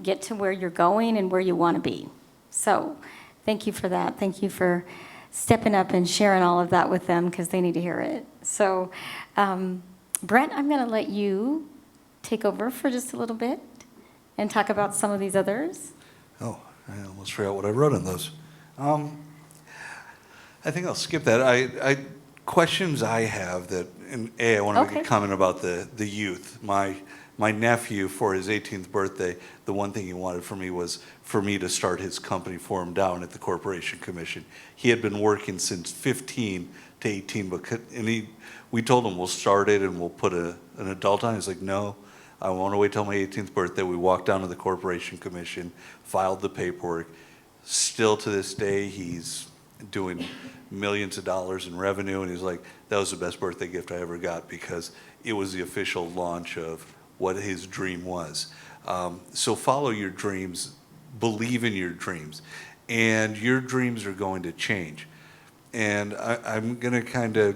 get to where you're going and where you want to be. So thank you for that. Thank you for stepping up and sharing all of that with them because they need to hear it. So Brent, I'm going to let you take over for just a little bit and talk about some of these others. Oh, I almost forgot what I wrote on those. I think I'll skip that. Questions I have that, and I want to make Okay. a comment about the youth. My nephew, for his 18th birthday, the one thing he wanted from me was for me to start his company for him down at the Corporation Commission. He had been working since 15 to 18, we told him we'll start it and we'll put an adult on. He's like, no, I want to wait till my 18th birthday. We walked down to the Corporation Commission, filed the paperwork. Still to this day, he's doing millions of dollars in revenue, and he's like, that was the best birthday gift I ever got because it was the official launch of what his dream was. So follow your dreams, believe in your dreams, and your dreams are going to change. And I'm going to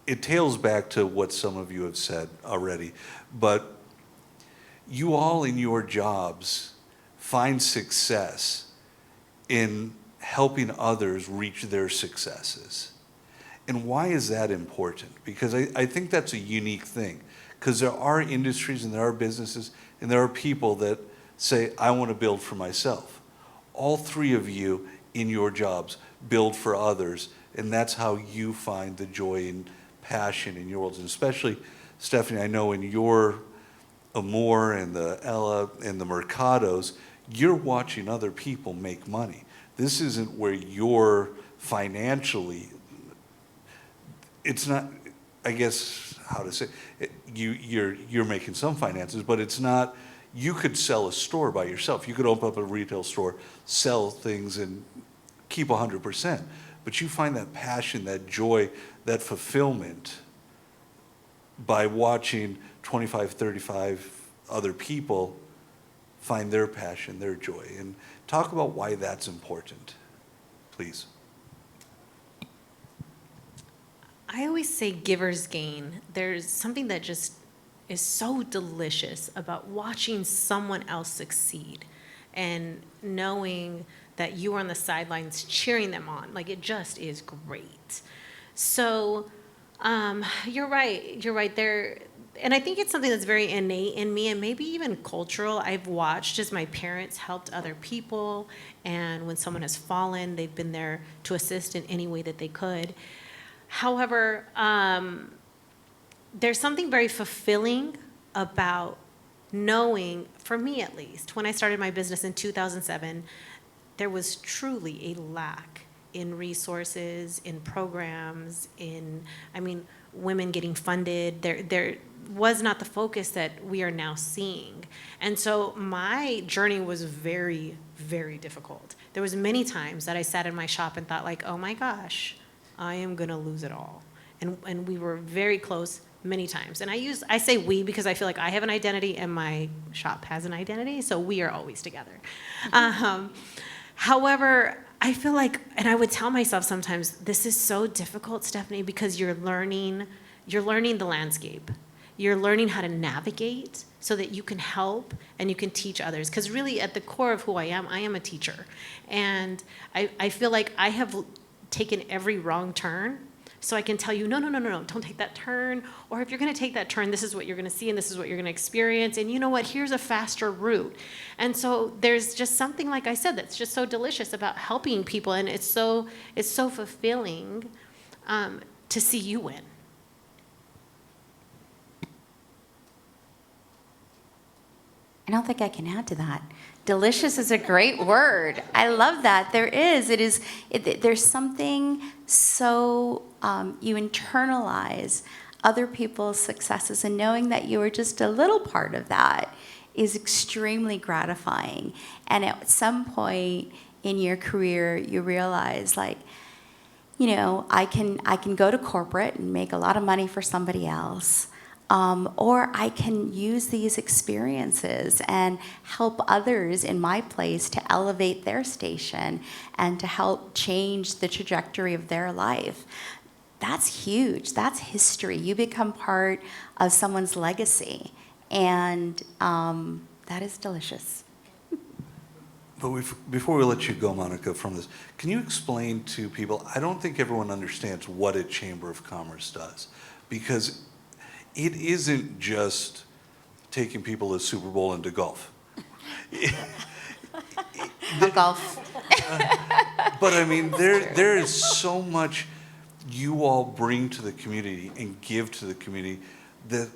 it tails back to what some of you have said already, but you all in your jobs find success in helping others reach their successes. And why is that important? Because I think that's a unique thing. Because there are industries and there are businesses and there are people that say, I want to build for myself. All three of you in your jobs build for others, and that's how you find the joy and passion in your worlds. And especially, Stephanie, I know in your Amore and the Ella and the Mercados, you're watching other people make money. This isn't where you're financially, it's not, I guess, how to say, you're making some finances, but it's not, you could sell a store by yourself. You could open up a retail store, sell things and keep 100%. But you find that passion, that joy, that fulfillment by watching 25, 35 other people find their passion, their joy. And talk about why that's important, please. I always say givers gain. There's something that just is so delicious about watching someone else succeed and knowing that you are on the sidelines cheering them on. Like, it just is great. So you're right there. And I think it's something that's very innate in me and maybe even cultural. I've watched as my parents helped other people, and when someone has fallen, they've been there to assist in any way that they could. However, there's something very fulfilling about knowing, for me at least, when I started my business in 2007, there was truly a lack in resources, in programs, women getting funded. There was not the focus that we are now seeing. And so my journey was very, very difficult. There was many times that I sat in my shop and thought like, oh my gosh, I am gonna lose it all. And we were very close many times. And I say we because I feel like I have an identity and my shop has an identity, so we are always together. However, I feel like, and I would tell myself sometimes, this is so difficult, Stephanie, because you're learning the landscape. You're learning how to navigate so that you can help and you can teach others. Because really, at the core of who I am a teacher. And I feel like I have taken every wrong turn, so I can tell you, no, don't take that turn. Or if you're going to take that turn, this is what you're going to see and this is what you're going to experience. And you know what? Here's a faster route. And so there's just something, like I said, that's just so delicious about helping people, and it's so fulfilling to see you win. I don't think I can add to that. Delicious is a great word. I love that. There's something so, you internalize other people's successes, and knowing that you are just a little part of that is extremely gratifying. And at some point in your career, you realize, like, I can go to corporate and make a lot of money for somebody else. Or I can use these experiences and help others in my place to elevate their station and to help change the trajectory of their life. that's huge. That's history. You become part of someone's legacy, and that is delicious. But before we let you go, Monica, from this, can you explain to people, I don't think everyone understands what a Chamber of Commerce does, because it isn't just taking people to Super Bowl and to golf. Golf. But I mean, there is so much you all bring to the community and give to the community that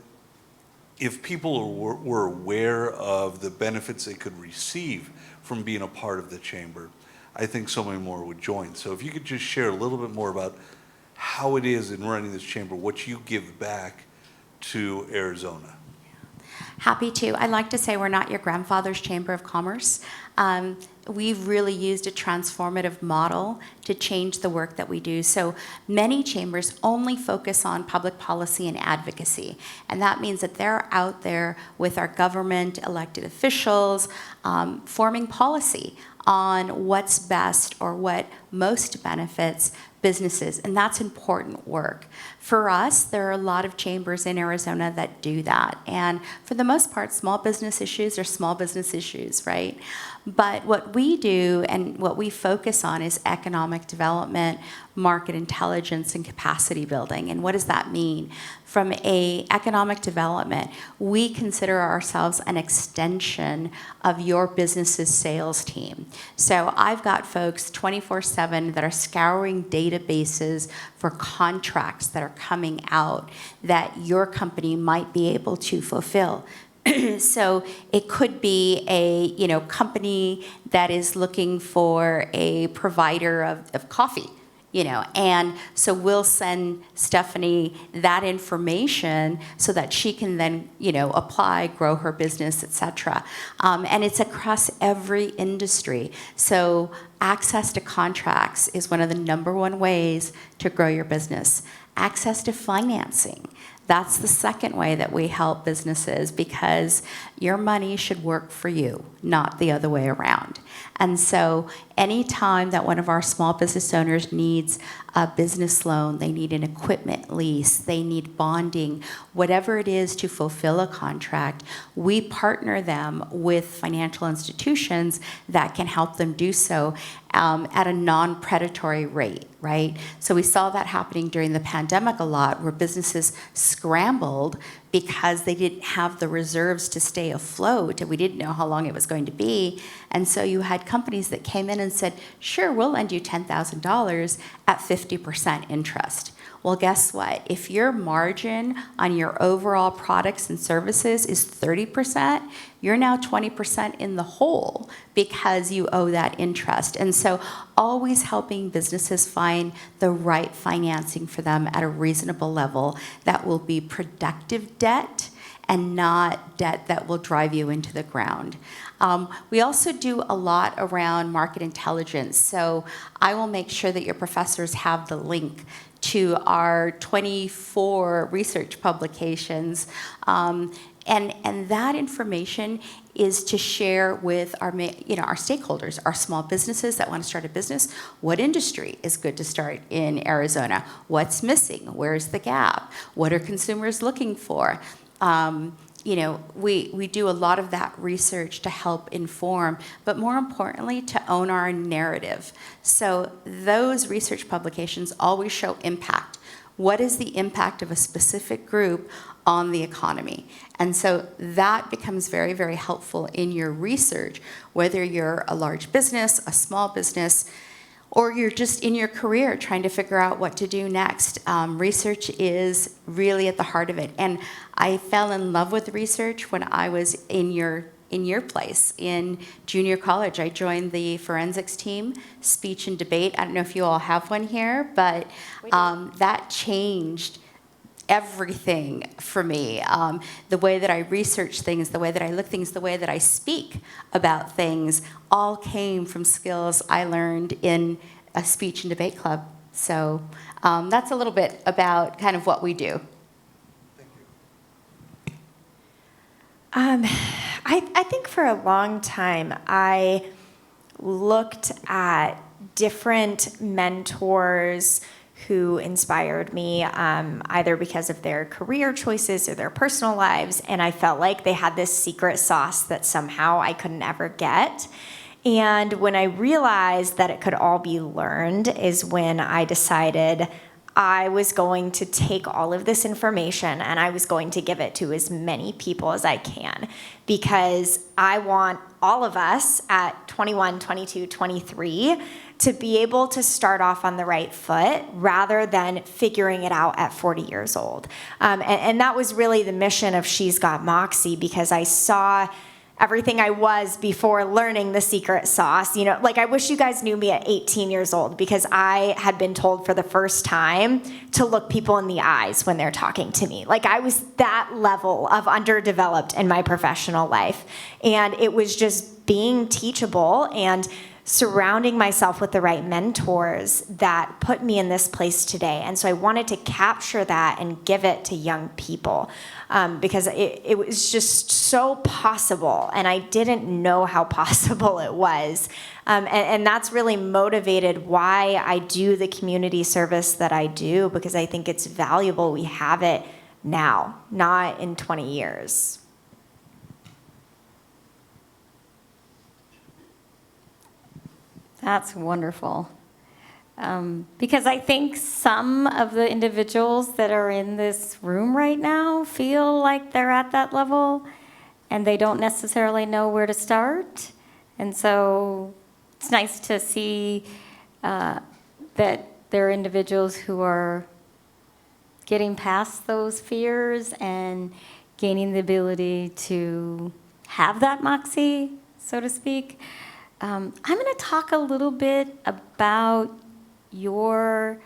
if people were aware of the benefits they could receive from being a part of the chamber, I think so many more would join. So if you could just share a little bit more about how it is in running this chamber, what you give back to Arizona. Happy to. I like to say we're not your grandfather's Chamber of Commerce. We've really used a transformative model to change the work that we do. So many chambers only focus on public policy and advocacy. And that means that they're out there with our government, elected officials, forming policy on what's best or what most benefits businesses, and that's important work. For us, there are a lot of chambers in Arizona that do that, and for the most part, small business issues are small business issues, right? But what we do and what we focus on is economic development, market intelligence, and capacity building. And what does that mean? From a economic development, we consider ourselves an extension of your business's sales team. So I've got folks 24/7 that are scouring databases for contracts that are coming out that your company might be able to fulfill. So it could be a company that is looking for a provider of coffee, and so we'll send Stephanie that information so that she can then apply, grow her business, etc. And it's across every industry. So access to contracts is one of the number one ways to grow your business. Access to financing. That's the second way that we help businesses, because your money should work for you, not the other way around. And so anytime that one of our small business owners needs a business loan, they need an equipment lease, they need bonding, whatever it is to fulfill a contract, we partner them with financial institutions that can help them do so at a non-predatory rate, right? So we saw that happening during the pandemic a lot, where businesses scrambled because they didn't have the reserves to stay afloat, and we didn't know how long it was going to be. And so you had companies that came in and said, sure, we'll lend you $10,000 at 50% interest. Well, guess what? If your margin on your overall products and services is 30%, you're now 20% in the hole because you owe that interest. And so always helping businesses find the right financing for them at a reasonable level that will be productive debt and not debt that will drive you into the ground. We also do a lot around market intelligence. So I will make sure that your professors have the link to our 24 research publications. And that information is to share with our stakeholders, our small businesses that want to start a business. What industry is good to start in Arizona? What's missing? Where's the gap? What are consumers looking for? We do a lot of that research to help inform, but more importantly, to own our narrative. So those research publications always show impact. What is the impact of a specific group on the economy? And so that becomes very, very helpful in your research, whether you're a large business, a small business, or you're just in your career trying to figure out what to do next. Research is really at the heart of it. And I fell in love with research when I was in your place in junior college. I joined the forensics team, speech and debate. I don't know if you all have one here, but that changed everything for me. The way that I research things, the way that I look things, the way that I speak about things, all came from skills I learned in a speech and debate club. So that's a little bit about kind of what we do. I think for a long time, I looked at different mentors who inspired me, either because of their career choices or their personal lives. And I felt like they had this secret sauce that somehow I couldn't ever get. And when I realized that it could all be learned is when I decided I was going to take all of this information and I was going to give it to as many people as I can, because I want all of us at 21, 22, 23 to be able to start off on the right foot rather than figuring it out at 40 years old. And that was really the mission of She's Got Moxie, because I saw everything I was before learning the secret sauce. You know, like, I wish you guys knew me at 18 years old, because I had been told for the first time to look people in the eyes when they're talking to me. Like, I was that level of underdeveloped in my professional life. And it was just being teachable and surrounding myself with the right mentors that put me in this place today. And so I wanted to capture that and give it to young people, because it was just so possible, and I didn't know how possible it was. And that's really motivated why I do the community service that I do, because I think it's valuable we have it now, not in 20 years. That's wonderful. Because I think some of the individuals that are in this room right now feel like they're at that level and they don't necessarily know where to start. And so it's nice to see that there are individuals who are getting past those fears and gaining the ability to have that moxie, so to speak. I'm going to talk a little bit about your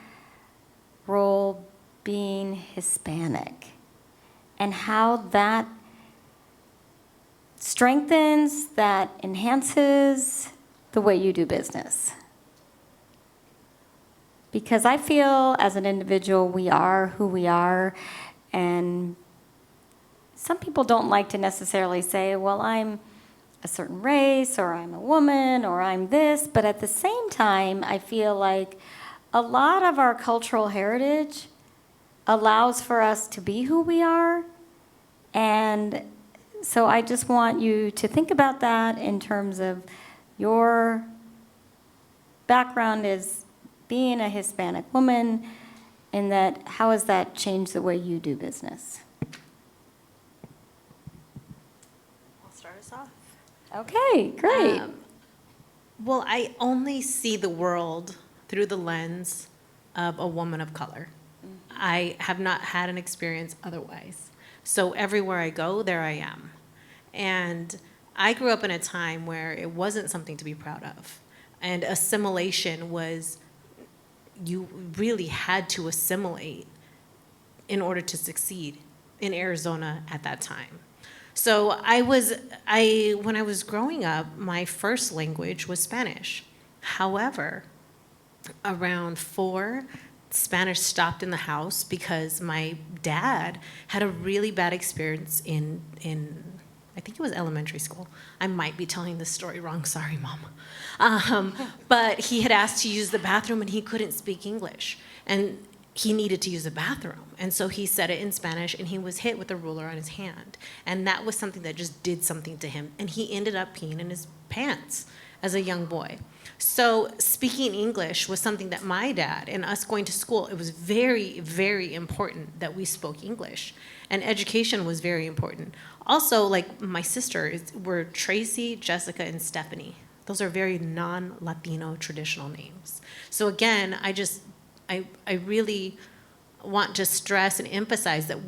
role being Hispanic and how that strengthens, that enhances the way you do business. Because I feel as an individual, we are who we are, and some people don't like to necessarily say, well, I'm a certain race, or I'm a woman, or I'm this, but at the same time, I feel like a lot of our cultural heritage allows for us to be who we are, and so I just want you to think about that in terms of your background as being a Hispanic woman, and that how has that changed the way you do business? I'll start us off. Okay, great. Well, I only see the world through the lens of a woman of color. I have not had an experience otherwise. So everywhere I go, there I am. And I grew up in a time where it wasn't something to be proud of. And assimilation was, you really had to assimilate in order to succeed in Arizona at that time. So when I was growing up, my first language was Spanish. However, around 4, Spanish stopped in the house because my dad had a really bad experience in I think it was elementary school. I might be telling this story wrong, sorry, Mom. But he had asked to use the bathroom and he couldn't speak English. And he needed to use the bathroom. And so he said it in Spanish and he was hit with a ruler on his hand. And that was something that just did something to him. And he ended up peeing in his pants as a young boy. So speaking English was something that my dad and us going to school, it was very, very important that we spoke English. And education was very important. Also, like my sisters were Tracy, Jessica, and Stephanie. Those are very non-Latino traditional names. So again, I really want to stress and emphasize that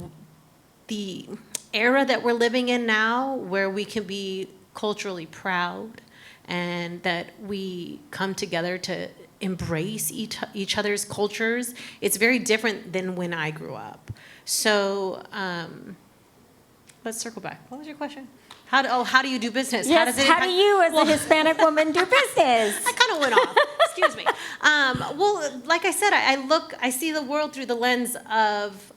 the era that we're living in now, where we can be culturally proud and that we come together to embrace each other's cultures, it's very different than when I grew up. So let's circle back. What was your question? How do you do business? Yes, how do you as a Hispanic woman do business? I kind of went off. Excuse me. Well, like I said, I see the world through the lens of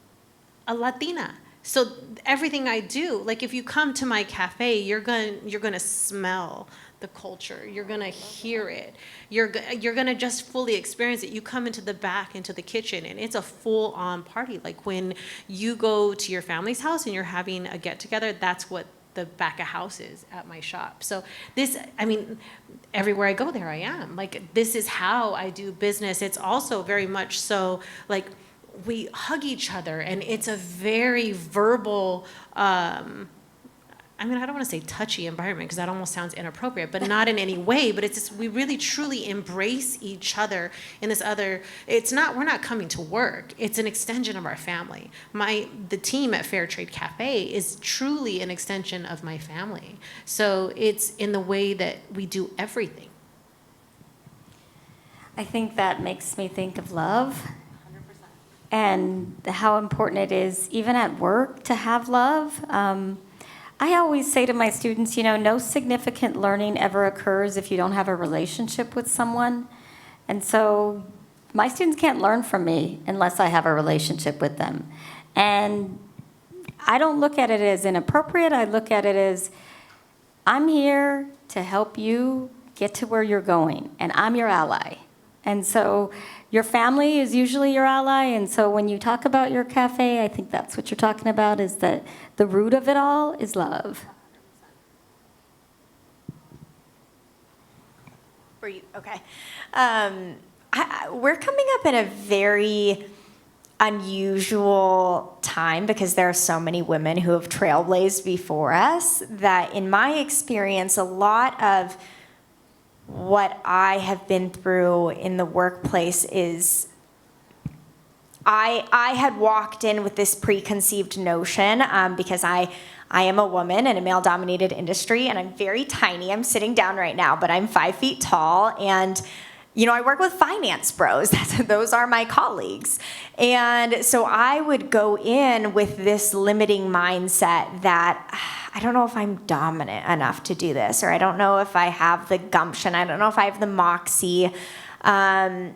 a Latina. So everything I do, like if you come to my cafe, you're going to smell the culture. You're gonna hear it. You're gonna just fully experience it. You come into the kitchen, and it's a full-on party. Like when you go to your family's house and you're having a get-together, that's what the back of house is at my shop. So this, I mean, everywhere I go, there I am. Like, this is how I do business. It's also very much so, like, we hug each other, and it's a very verbal, I mean, I don't want to say touchy environment because that almost sounds inappropriate, but not in any way. But it's just, we really truly embrace each other in this other. It's not, we're not coming to work. It's an extension of our family. The team at Fair Trade Cafe is truly an extension of my family. So it's in the way that we do everything. I think that makes me think of love. 100%. And how important it is, even at work, to have love. I always say to my students, you know, no significant learning ever occurs if you don't have a relationship with someone. And so my students can't learn from me unless I have a relationship with them. And I don't look at it as inappropriate. I look at it as, I'm here to help you get to where you're going, and I'm your ally. And so your family is usually your ally, and so when you talk about your cafe, I think that's what you're talking about, is that the root of it all is love. Were you okay? We're coming up in a very unusual time because there are so many women who have trailblazed before us that, in my experience, a lot of what I have been through in the workplace is I had walked in with this preconceived notion because I am a woman in a male-dominated industry, and I'm very tiny. I'm sitting down right now, but I'm 5 feet tall, and you know, I work with finance bros. Those are my colleagues. And so I would go in with this limiting mindset that I don't know if I'm dominant enough to do this, or I don't know if I have the gumption, I don't know if I have the moxie. And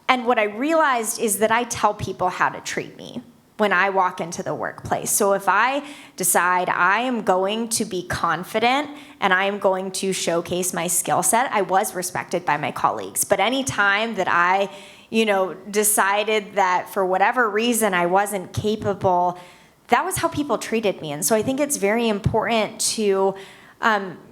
what I realized is that I tell people how to treat me when I walk into the workplace. So if I decide I am going to be confident and I am going to showcase my skill set, I was respected by my colleagues. But any time that I, decided that for whatever reason I wasn't capable, that was how people treated me. And so I think it's very important to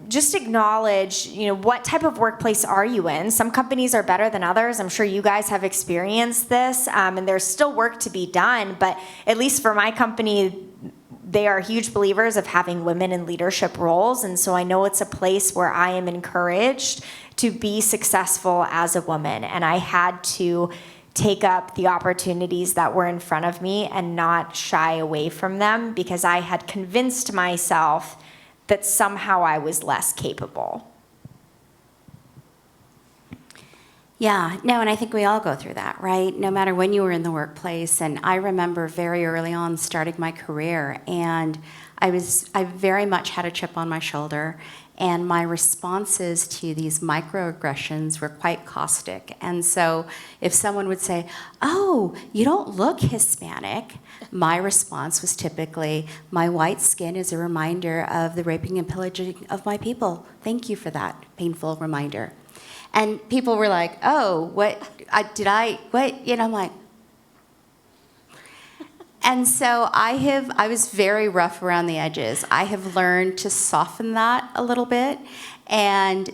just acknowledge, what type of workplace are you in? Some companies are better than others. I'm sure you guys have experienced this, and there's still work to be done. But at least for my company, they are huge believers of having women in leadership roles. And so I know it's a place where I am encouraged to be successful as a woman. And I had to take up the opportunities that were in front of me and not shy away from them, because I had convinced myself that somehow I was less capable. Yeah, no, and I think we all go through that, right? No matter when you were in the workplace. And I remember very early on starting my career, and I very much had a chip on my shoulder, and my responses to these microaggressions were quite caustic. And so if someone would say, "Oh, you don't look Hispanic," my response was typically, "My white skin is a reminder of the raping and pillaging of my people. Thank you for that painful reminder." And people were like, "Oh, what? I'm like, and so I was very rough around the edges. I have learned to soften that a little bit, and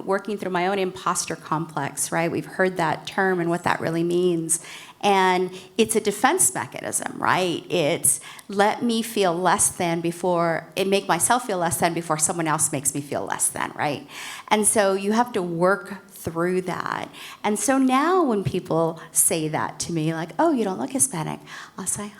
working through my own imposter complex, right? We've heard that term and what that really means. And it's a defense mechanism, right? It's let me feel less than make myself feel less than before someone else makes me feel less than, right? And so you have to work through that. And so now when people say that to me, like, "Oh, you don't look Hispanic," I'll say,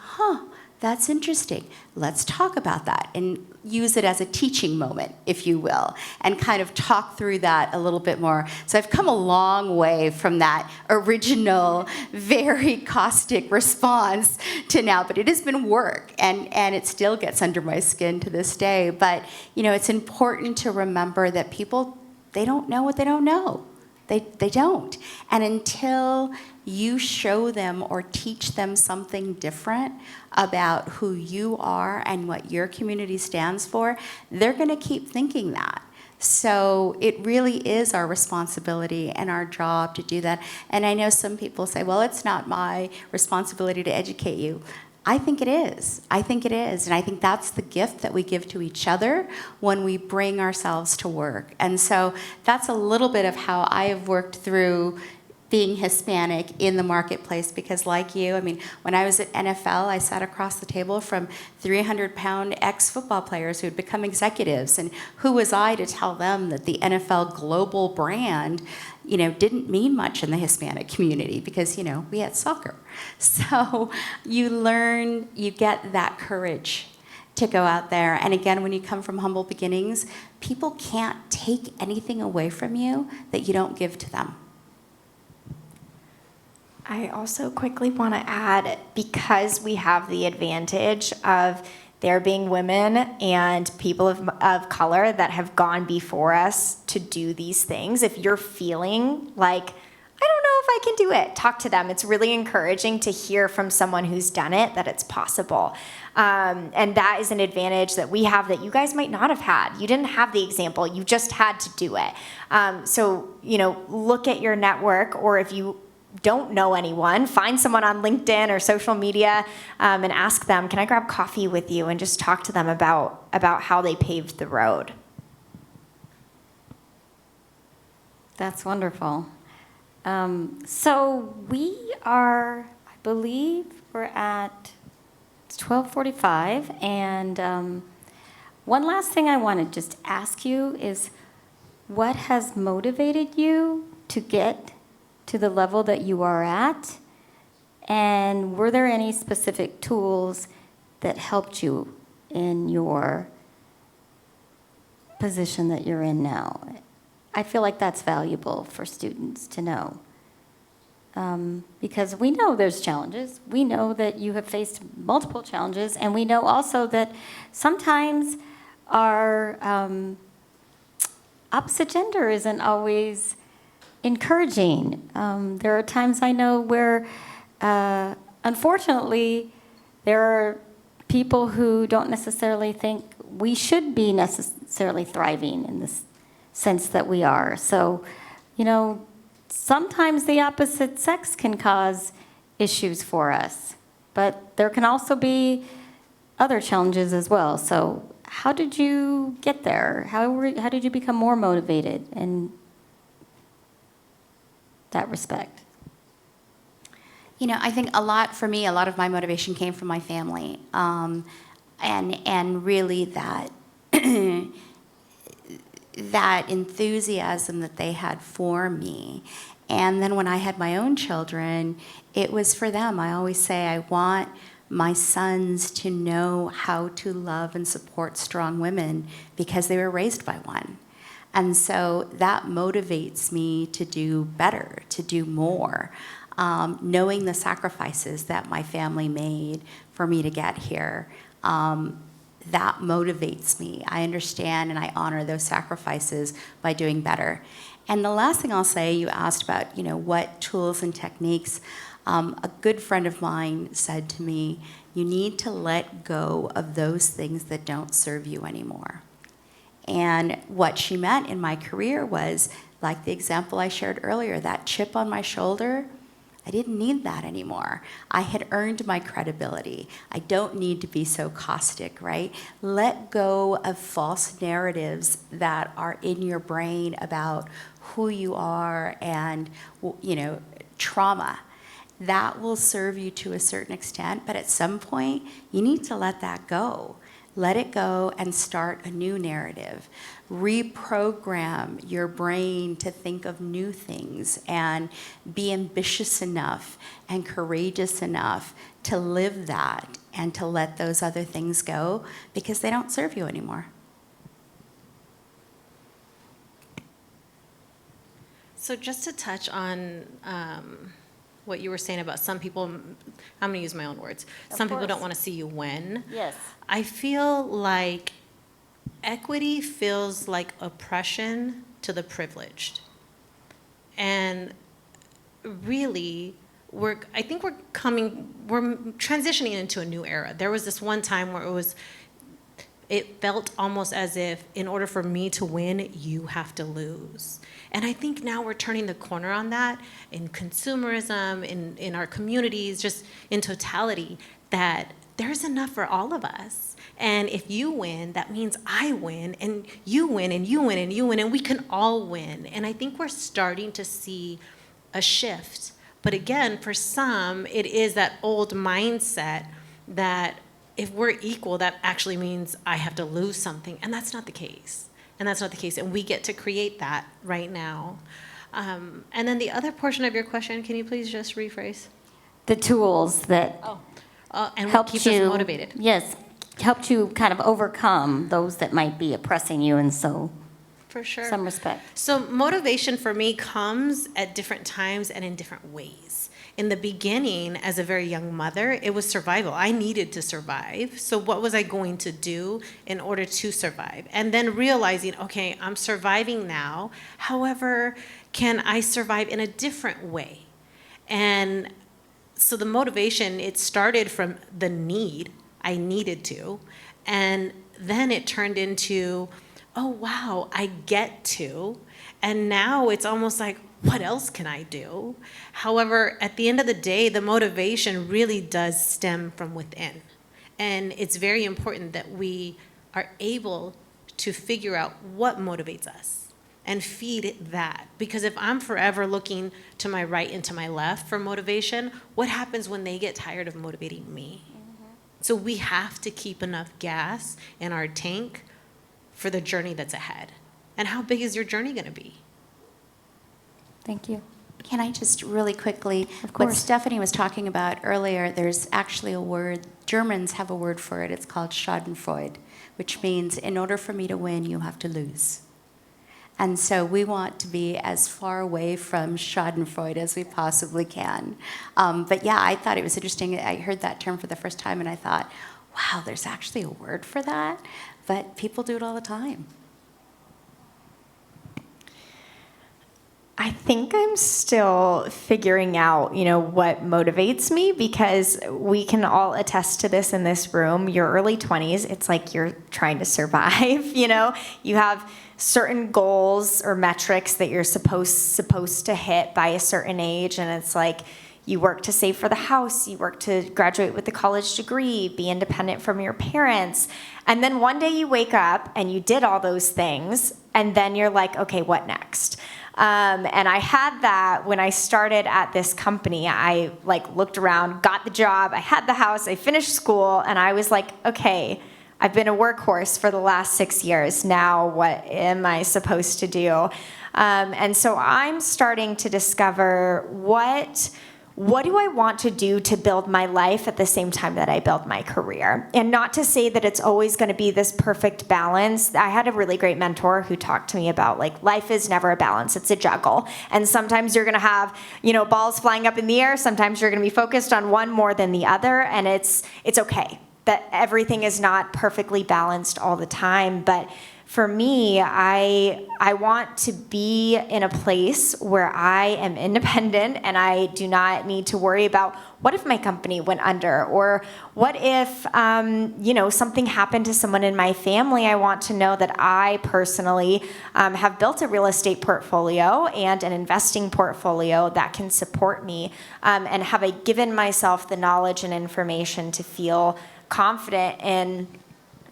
"That's interesting. Let's talk about that," and use it as a teaching moment, if you will, and kind of talk through that a little bit more. So I've come a long way from that original, very caustic response to now, but it has been work, and it still gets under my skin to this day. But, it's important to remember that people, they don't know what they don't know. They don't. And until you show them or teach them something different about who you are and what your community stands for, they're going to keep thinking that. So it really is our responsibility and our job to do that. And I know some people say, well, it's not my responsibility to educate you. I think it is. I think it is. And I think that's the gift that we give to each other when we bring ourselves to work. And so that's a little bit of how I have worked through being Hispanic in the marketplace, because like you, I mean, when I was at NFL, I sat across the table from 300-pound ex-football players who had become executives, and who was I to tell them that the NFL global brand, didn't mean much in the Hispanic community, because, we had soccer. So you learn, you get that courage to go out there. And again, when you come from humble beginnings, people can't take anything away from you that you don't give to them. I also quickly want to add, because we have the advantage of there being women and people of color that have gone before us to do these things, if you're feeling like, I don't know if I can do it, talk to them. It's really encouraging to hear from someone who's done it that it's possible. And that is an advantage that we have that you guys might not have had. You didn't have the example, you just had to do it. So, look at your network, or if you don't know anyone, find someone on LinkedIn or social media and ask them, can I grab coffee with you, and just talk to them about how they paved the road. That's wonderful. So we are, I believe we're at 12:45, and one last thing I want to just ask you is, what has motivated you to get to the level that you are at? And were there any specific tools that helped you in your position that you're in now? I feel like that's valuable for students to know. Because we know there's challenges. We know that you have faced multiple challenges, and we know also that sometimes our opposite gender isn't always encouraging. There are times I know where, unfortunately, there are people who don't necessarily think we should be necessarily thriving in this sense that we are. So, sometimes the opposite sex can cause issues for us, but there can also be other challenges as well. So how did you get there? How did you become more motivated in that respect? I think a lot of my motivation came from my family, and really that that enthusiasm that they had for me. And then when I had my own children, it was for them. I always say I want my sons to know how to love and support strong women because they were raised by one. And so that motivates me to do better, to do more. Knowing the sacrifices that my family made for me to get here, that motivates me. I understand and I honor those sacrifices by doing better. And the last thing I'll say, you asked about, what tools and techniques. A good friend of mine said to me, you need to let go of those things that don't serve you anymore. And what she meant in my career was, like the example I shared earlier, that chip on my shoulder, I didn't need that anymore. I had earned my credibility. I don't need to be so caustic, right? Let go of false narratives that are in your brain about who you are and, trauma. That will serve you to a certain extent, but at some point, you need to let that go. Let it go and start a new narrative. Reprogram your brain to think of new things and be ambitious enough and courageous enough to live that and to let those other things go because they don't serve you anymore. So just to touch on what you were saying about some people, I'm going to use my own words. Some people don't want to see you win. Yes. I feel like equity feels like oppression to the privileged. And really, we're transitioning into a new era. There was this one time where it felt almost as if in order for me to win, you have to lose. And I think now we're turning the corner on that in consumerism, in our communities, just in totality, that there's enough for all of us. And if you win, that means I win, and you win, and you win, and you win, and we can all win. And I think we're starting to see a shift. But again, for some, it is that old mindset that if we're equal, that actually means I have to lose something. And that's not the case. And we get to create that right now. And then the other portion of your question, can you please just rephrase? The tools that And what helped keeps you. us motivated. Yes, helped you kind of overcome those that might be oppressing you in some respect. So motivation for me comes at different times and in different ways. In the beginning, as a very young mother, it was survival. I needed to survive. So what was I going to do in order to survive? And then realizing, okay, I'm surviving now. However, can I survive in a different way? And so the motivation, it started from the need. I needed to. And then it turned into, oh, wow, I get to. And now it's almost like, what else can I do? However, at the end of the day, the motivation really does stem from within. And it's very important that we are able to figure out what motivates us and feed that. Because if I'm forever looking to my right and to my left for motivation, what happens when they get tired of motivating me? So we have to keep enough gas in our tank for the journey that's ahead. And how big is your journey going to be? Thank you. Can I just really quickly, Of what course. Stephanie was talking about earlier, there's actually a word, Germans have a word for it, it's called Schadenfreude, which means in order for me to win, you have to lose. And so we want to be as far away from Schadenfreude as we possibly can. But yeah, I thought it was interesting. I heard that term for the first time, and I thought, wow, there's actually a word for that? But people do it all the time. I think I'm still figuring out, what motivates me, because we can all attest to this in this room. Your early 20s, it's like you're trying to survive, You have certain goals or metrics that you're supposed to hit by a certain age, and it's like you work to save for the house, you work to graduate with a college degree, be independent from your parents, and then one day you wake up and you did all those things, and then you're like, okay, what next? And I had that when I started at this company. I looked around, got the job, I had the house, I finished school, and I was like, okay, I've been a workhorse for the last 6 years. Now what am I supposed to do? And so I'm starting to discover what do I want to do to build my life at the same time that I build my career? And not to say that it's always going to be this perfect balance. I had a really great mentor who talked to me about life is never a balance, it's a juggle. And sometimes you're going to have, balls flying up in the air. Sometimes you're going to be focused on one more than the other. And it's okay that everything is not perfectly balanced all the time. But for me, I want to be in a place where I am independent and I do not need to worry about what if my company went under, or what if something happened to someone in my family. I want to know that I personally have built a real estate portfolio and an investing portfolio that can support me, and have I given myself the knowledge and information to feel confident in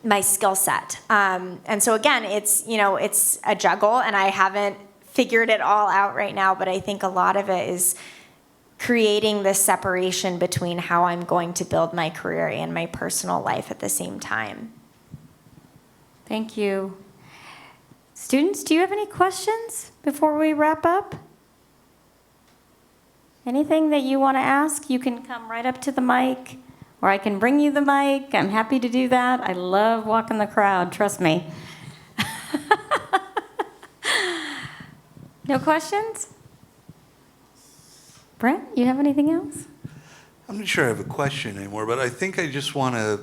my skill set. And so again, it's a juggle, and I haven't figured it all out right now, but I think a lot of it is creating this separation between how I'm going to build my career and my personal life at the same time. Thank you. Students, do you have any questions before we wrap up? Anything that you want to ask, you can come right up to the mic, or I can bring you the mic. I'm happy to do that. I love walking the crowd, trust me. No questions? Brent, you have anything else? I'm not sure I have a question anymore, but I think I just want to,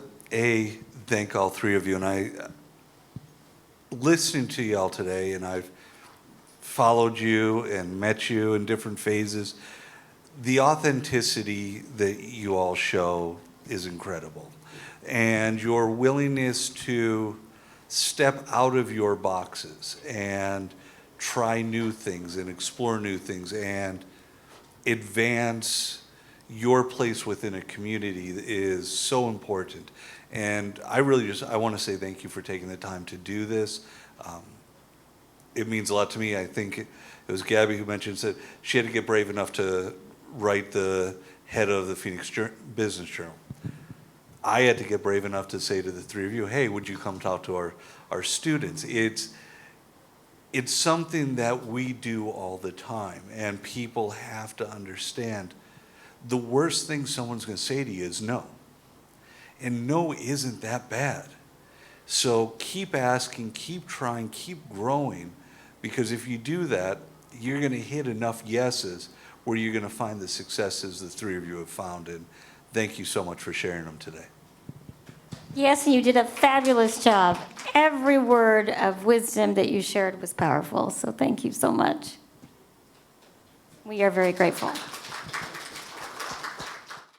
thank all three of you. And listening to y'all today, and I've followed you and met you in different phases. The authenticity that you all show is incredible. And your willingness to step out of your boxes and try new things and explore new things and advance your place within a community is so important. And I really I want to say thank you for taking the time to do this. It means a lot to me. I think it was Gabby who mentioned that she had to get brave enough to write the head of the Phoenix Business Journal. I had to get brave enough to say to the three of you, hey, would you come talk to our students? It's something that we do all the time, and people have to understand the worst thing someone's going to say to you is no. And no isn't that bad. So keep asking, keep trying, keep growing, because if you do that, you're going to hit enough yeses where you're going to find the successes the three of you have found. And thank you so much for sharing them today. Yes, and you did a fabulous job. Every word of wisdom that you shared was powerful, so thank you so much. We are very grateful.